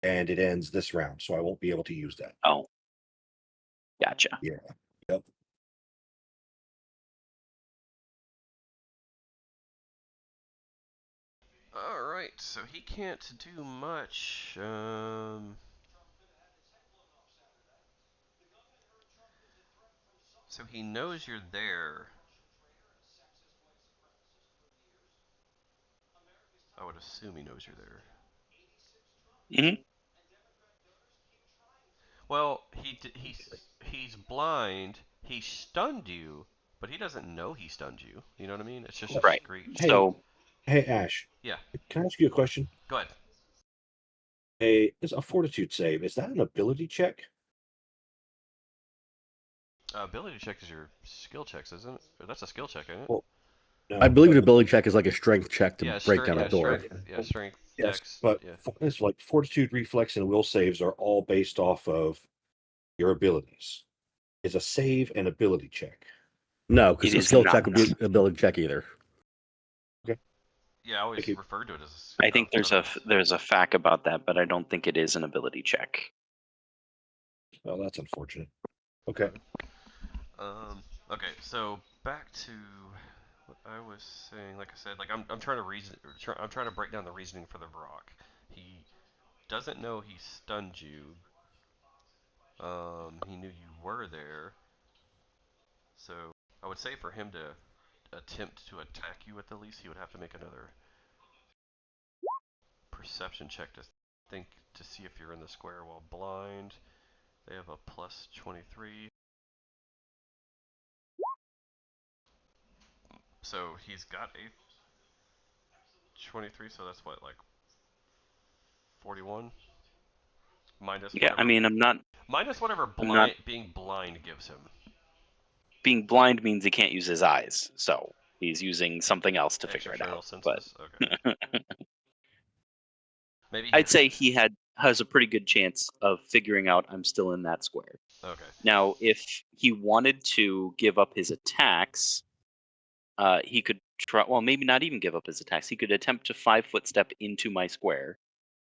And it ends this round, so I won't be able to use that. Oh, gotcha. Yeah. Yep. Alright, so he can't do much. So he knows you're there. I would assume he knows you're there. Hmm. Well, he's blind. He stunned you, but he doesn't know he stunned you. You know what I mean? It's just a Right. screech. Hey, So hey, Ash. Yeah. Can I ask you a question? Go ahead. Is a fortitude save? Is that an ability check? Ability check is your skill checks, isn't it? Or that's a skill check, isn't it? Well, no, I believe but- an ability check is like a strength check to yeah, break down a door. strength. Yeah, strength. Yes, Dex. but Yeah. it's like fortitude, reflex, and will saves are all based off of your abilities. Is a save an ability check? No, because It a is skill not. check would be an ability check either. Yeah, I always Thank you. referred to it as. I think there's a fact about that, but I don't think it is an ability check. Well, that's unfortunate. Okay. Okay, so back to what I was saying. Like I said, like I'm trying to reason. I'm trying to break down the reasoning for the Vrock. He doesn't know he stunned you. He knew you were there. So I would say for him to attempt to attack you at the least, he would have to make another perception check to think to see if you're in the square while blind. They have a plus 23. So he's got a 23, so that's what, like 41 minus Yeah, whatever. I mean, I'm not Being blind gives him. being blind means he can't use his eyes, so he's using something else to figure it External out. senses. Okay. But Maybe I'd say he has a pretty good chance of figuring out I'm still in that square. Okay. Now, if he wanted to give up his attacks, he could try. Well, maybe not even give up his attacks. He could attempt to 5-foot step into my square,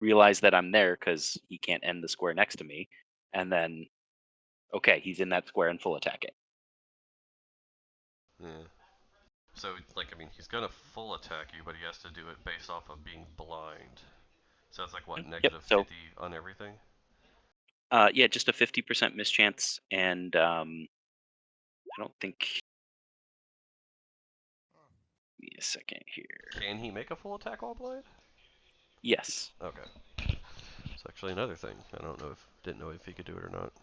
realize that I'm there because he can't end the square next to me, and then, okay, he's in that square and full attack it. Yeah. So, like, I mean, he's gonna full attack you, but he has to do it based off of being blind. So that's like, what, Yep. negative So 50 on everything? yeah, just a 50% mischance, and I don't think. Give me a second here. Can he make a full attack while blind? Yes. Okay. It's actually another thing. I didn't know if he could do it or not.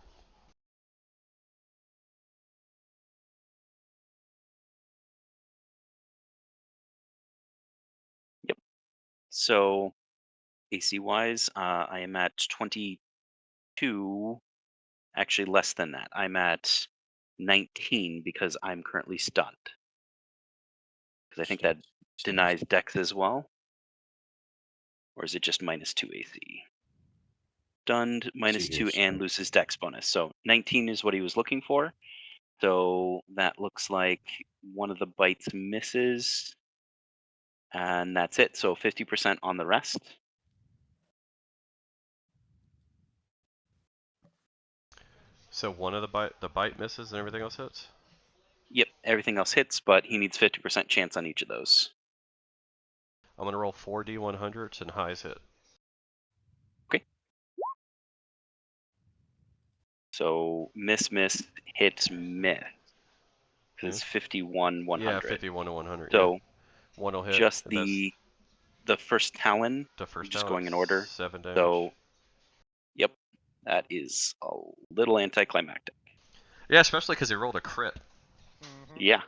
Yep. So AC wise, I am at 22. Actually, less than that. I'm at 19 because I'm currently stunned. Because I think that denies Dex as well. Or is it just -2 AC? Stunned, -2, and loses Dex bonus. So 19 is what he was looking for. So that looks like one of the bites misses. And that's it. So 50% on the rest. So one of the bite misses and everything else hits? Yep, everything else hits, but he needs 50% chance on each of those. I'm gonna roll 4 D100s and highs hit. Okay. So miss, hit, miss. Because it's 51, 100. Yeah, 51 to 100. So yeah. One will hit. just and that's the first Talon, the first just down, going in order. 7 damage. So, yep, that is a little anticlimactic. Yeah, especially because he rolled a crit. Yeah.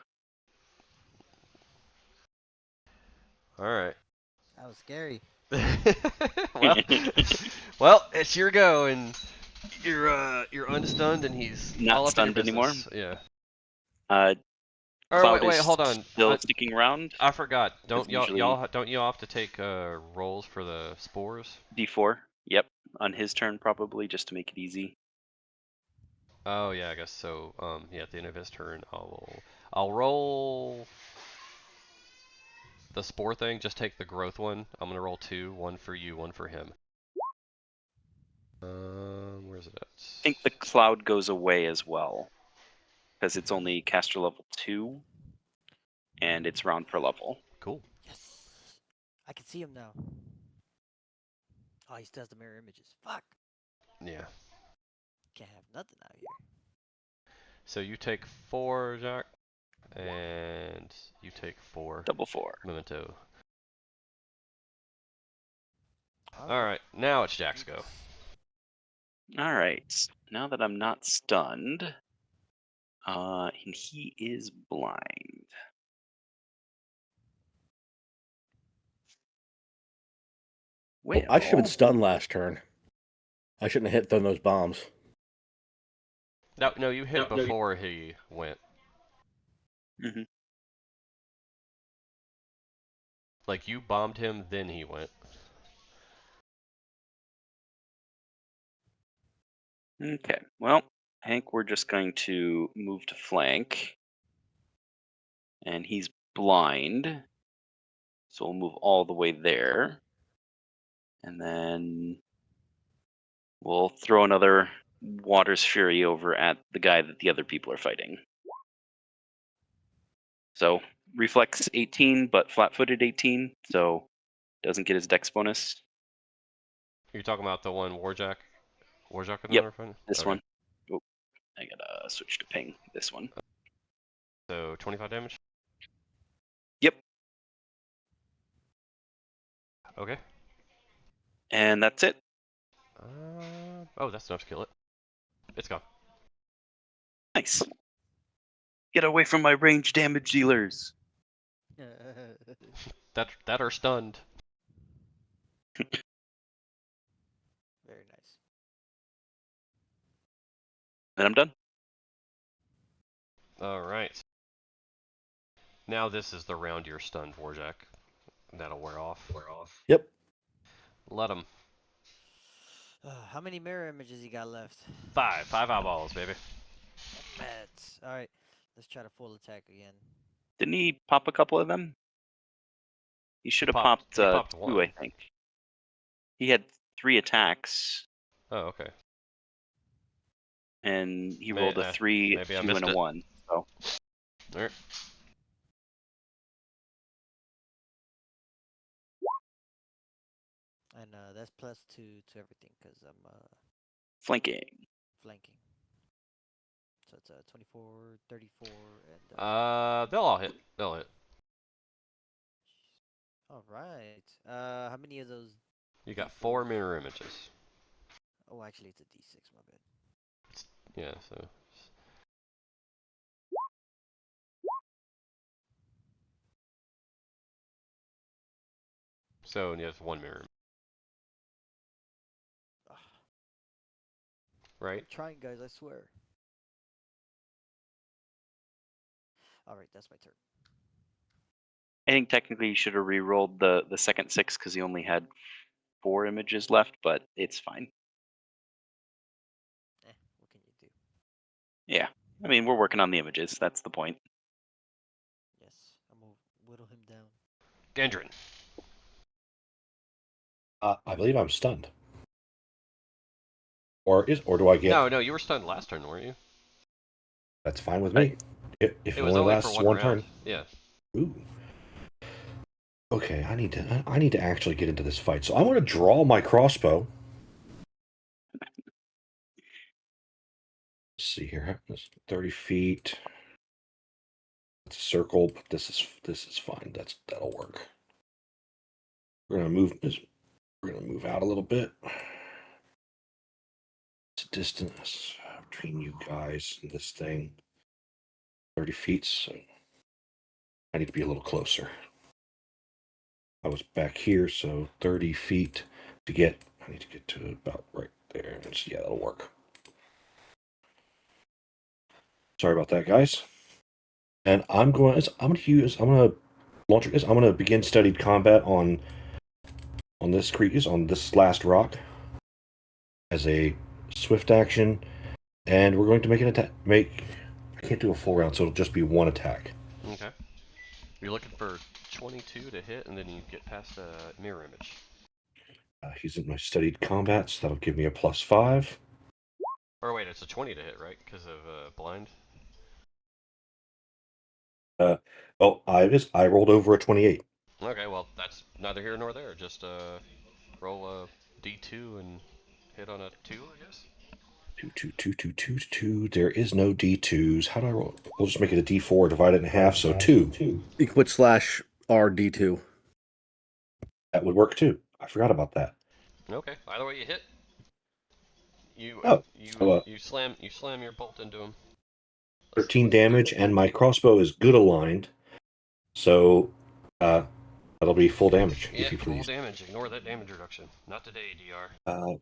Alright. That was scary. well, it's your go, and you're unstunned, and he's Not all up in your stunned anymore. business. Yeah. Cloud wait, is hold on. still sticking around. I forgot. Don't usually- y'all have to take rolls for the spores? D4. Yep. On his turn, probably, just to make it easy. Oh yeah, I guess so. Yeah, at the end of his turn, I'll roll the spore thing. Just take the growth one. I'm gonna roll 2, one for you, one for him. Where's it at? I think the cloud goes away as well, because it's only caster level 2, and it's round per level. Cool. Yes. I can see him now. Oh, he still has the mirror images. Fuck. Yeah. Can't have nothing out here. So you take 4, Jack, and you take 4. Double 4. Memento. Alright, now it's Jack's go. Alright, now that I'm not stunned, and he is blind. Well, I should have been stunned last turn. I shouldn't have hit those bombs. No, you hit before he went. Mhm. Like, you bombed him, then he went. Okay, well, Hank, we're just going to move to flank. And he's blind. So we'll move all the way there. And then we'll throw another Water's Fury over at the guy that the other people are fighting. So reflex 18, but flat-footed 18, so doesn't get his dex bonus. You're talking about the one Warjack? Warjack and Yep, the other this okay. one. Oh, I gotta switch to ping. This one. So 25 damage? Yep. Okay. And that's it. Oh, that's enough to kill it. It's gone. Nice. Get away from my range damage dealers. That are stunned. Very nice. Then I'm done. Alright. Now this is the round you're stunned, Warjack. That'll wear off. Yep. Let him. How many mirror images he got left? 5 eyeballs, baby. Damn it. Alright, let's try to full attack again. Didn't he pop a couple of them? He should have popped 2, one. I think. He had 3 attacks, Oh, okay. and he rolled a 3, maybe I 2, missed and a it. 1. So Alright. And that's +2 to everything because I'm flanking. flanking. So it's 24, 34, and They'll all hit. They'll hit. all right. How many of those? You got 4 D4s? mirror images. Oh, actually, it's a D6. My bad. Yeah, so. So, you have 1 mirror, Ah, right? I'm trying, guys. I swear. All right, that's my turn. I think technically you should have re-rolled the second 6 because he only had 4 images left, but it's fine. What can you do? Yeah, I mean we're working on the images. That's the point. Yes, I'm gonna whittle him down. Gendron. I believe I'm stunned. Or do I get? No, you were stunned last turn, weren't you? That's fine with me. If It it was only only for lasts 1 one round. turn. Yeah. Ooh. Okay, I need to actually get into this fight. So I'm going to draw my crossbow. Let's see here. 30 feet. It's a circle, but this is fine. That'll work. We're gonna move this. We're gonna move out a little bit. It's a distance between you guys and this thing. 30 feet, so I need to be a little closer. I was back here, so 30 feet to get. I need to get to about right there. Yeah, that'll work. Sorry about that, guys. And I'm going to launch this. I'm going to begin studied combat on this last rock as a swift action, and we're going to make an attack. I can't do a full round, so it'll just be one attack. Okay. You're looking for 22 to hit, and then you get past a mirror image. He's in my studied combat, so that'll give me a +5. Or wait, it's a 20 to hit, right? Because of blind. I rolled over a 28. Okay, well that's neither here nor there. Just roll a d2 and hit on a 2, I guess. 2. There is no D2s. How do I roll? We'll just make it a D4, divide it in half, so 2. You can put /RD2. That would work too. I forgot about that. Okay. Either way, you hit. You Oh, so, you slam your bolt into him. 13 damage, and my crossbow is good aligned, so that'll be full damage, Yeah, if you full please. damage. Ignore that damage reduction. Not today, DR.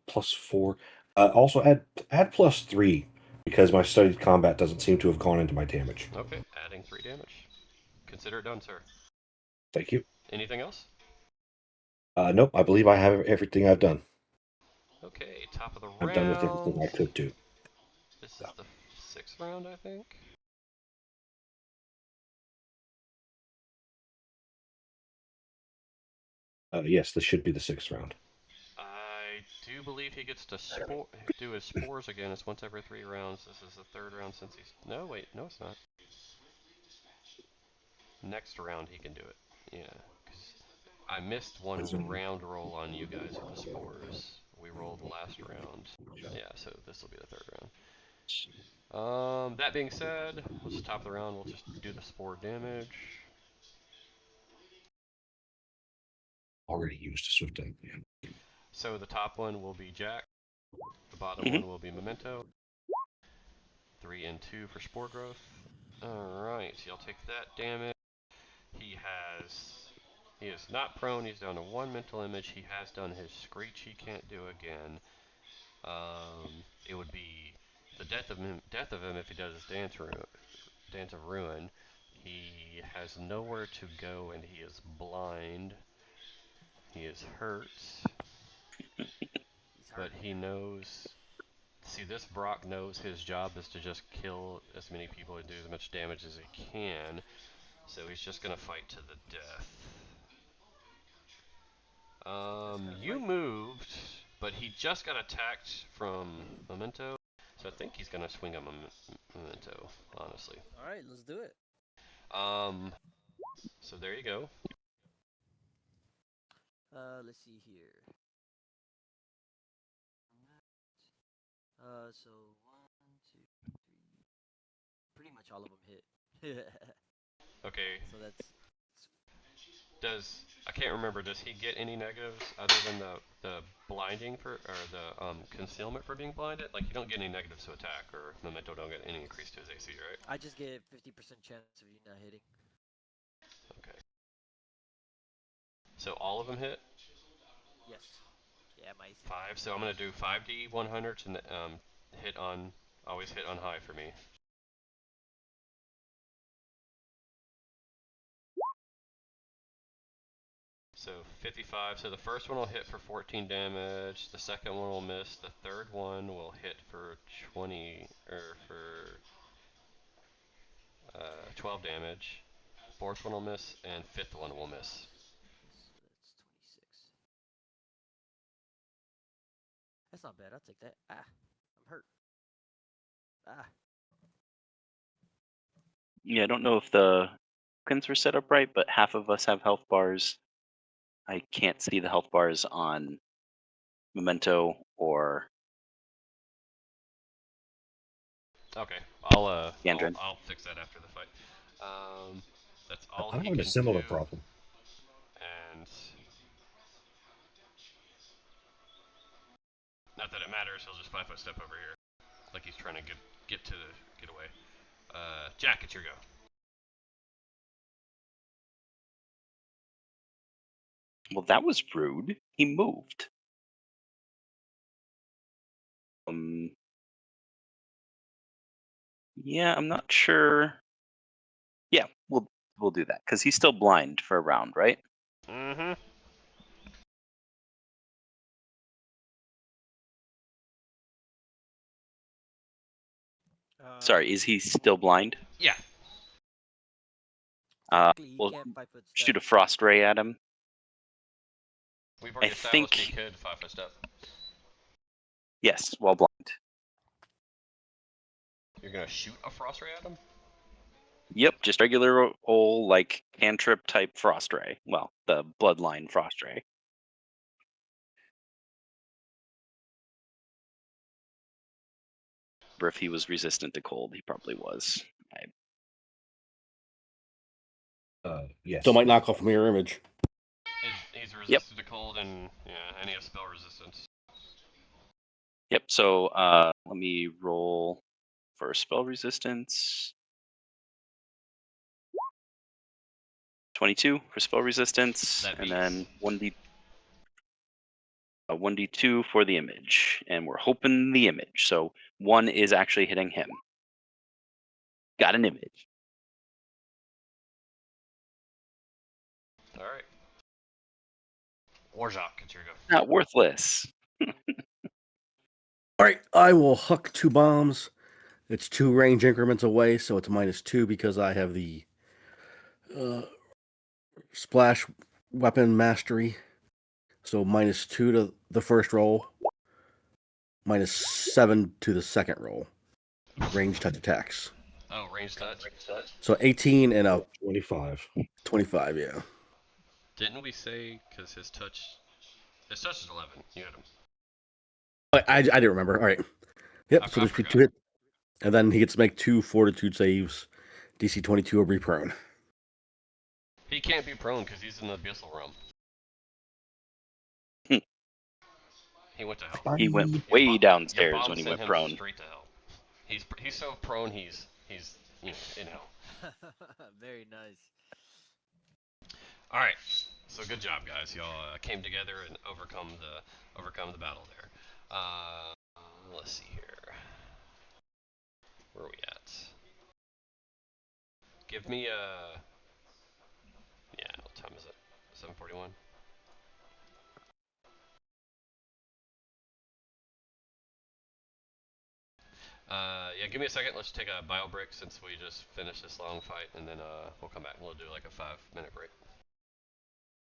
+4. Also add +3 because my studied combat doesn't seem to have gone into my damage. Okay, adding 3 damage. Consider it done, sir. Thank you. Anything else? Nope, I believe I have everything I've done. Okay, top of the I'm round. done with everything I could do. This is the 6th round, I think. Yes, this should be the 6th round. I do believe he gets to do his spores again. It's once every 3 rounds. This is the 3rd round since he's... No, wait. No, it's not. Next round he can do it. Yeah. 'Cause I missed one round roll on you guys with the spores. We rolled last round. Yeah, so this will be the 3rd round. That being said, let's top the round. We'll just do the spore damage. Already used a swift act. Yeah. So the top one will be Jack. The bottom one will be Memento. 3 and 2 for spore growth. Alright, so you'll take that damage. He is not prone, he's down to 1 mental image. He has done his screech he can't do again. It would be the death of him if he does his dance of ruin. He has nowhere to go and he is blind. He is hurt. But he knows. See, this Brock knows his job is to just kill as many people and do as much damage as he can. So he's just gonna fight to the death. You moved but he just got attacked from Memento, so I think he's gonna swing a Memento. Honestly. All right, let's do it. So there you go. Let's see here. So 1, 2, 3. Pretty much all of them hit. Okay. So that's I can't remember. Does he get any negatives other than the blinding for or the concealment for being blinded? Like you don't get any negatives to attack, or Memento don't get any increase to his AC, right? I just get 50% chance of you not hitting. Okay. So all of them hit. Yes. Yeah, my AC. 5. So I'm gonna do 5d 100s and hit on always hit on high for me. So 55. So the first one will hit for 14 damage. The second one will miss. The third one will hit for 20 or for 12 damage. Fourth one will miss, and fifth one will miss. So that's 26. That's not bad. I'll take that. Ah, I'm hurt. Ah. Yeah, I don't know if the tokens were set up right, but half of us have health bars. I can't see the health bars on Memento or Okay, Gandrin. I'll fix that after the fight. That's all I'm he having a can similar do. problem. And not that it matters. He'll just 5-foot step over here, like he's trying to get away. Jack, it's your go. Well, that was rude. He moved. Yeah, I'm not sure. Yeah, we'll do that because he's still blind for a round, right? Mm-hmm. Sorry, is he still blind? Yeah. Technically, he We'll can't 5-foot step. shoot a frost ray at him. We've already I established think he could 5-foot step. yes, while blind. You're gonna shoot a frost ray at him? Yep, just regular old like cantrip type frost ray. Well, the bloodline frost ray. Or if he was resistant to cold, he probably was. Yes. Still might knock off mirror image. He's resistant to cold and any spell resistance. Yep. So let me roll for spell resistance. 22 for spell resistance, That and then beats. 1d2 for the image, and we're hoping the image. So 1 is actually hitting him. Got an image. All right. Warjak, it's your go. Not worthless. All right, I will huck 2 bombs. It's 2 range increments away, so it's -2 because I have the splash weapon mastery. So -2 to the first roll, -7 to the second roll. Range touch attacks. Oh, range touch. So 18 and a 25. 25, yeah. Didn't we say because his touch is 11? You had him. I didn't remember. All right. Yep, so I there's 2 forgot. hit. And then he gets to make 2 fortitude saves. DC 22 or be prone. He can't be prone because he's in the abyssal realm. He went to hell. He went Your way your downstairs bomb when he sent went him prone. straight to hell. He's so prone. He's in hell. Very nice. All right. So good job, guys. Y'all came together and overcome the battle there. Let's see here. Where are we at? Give me a. Yeah. What time is it? 7:41. Yeah, give me a second. Let's take a bio break since we just finished this long fight, and then we'll come back and we'll do like a 5-minute break.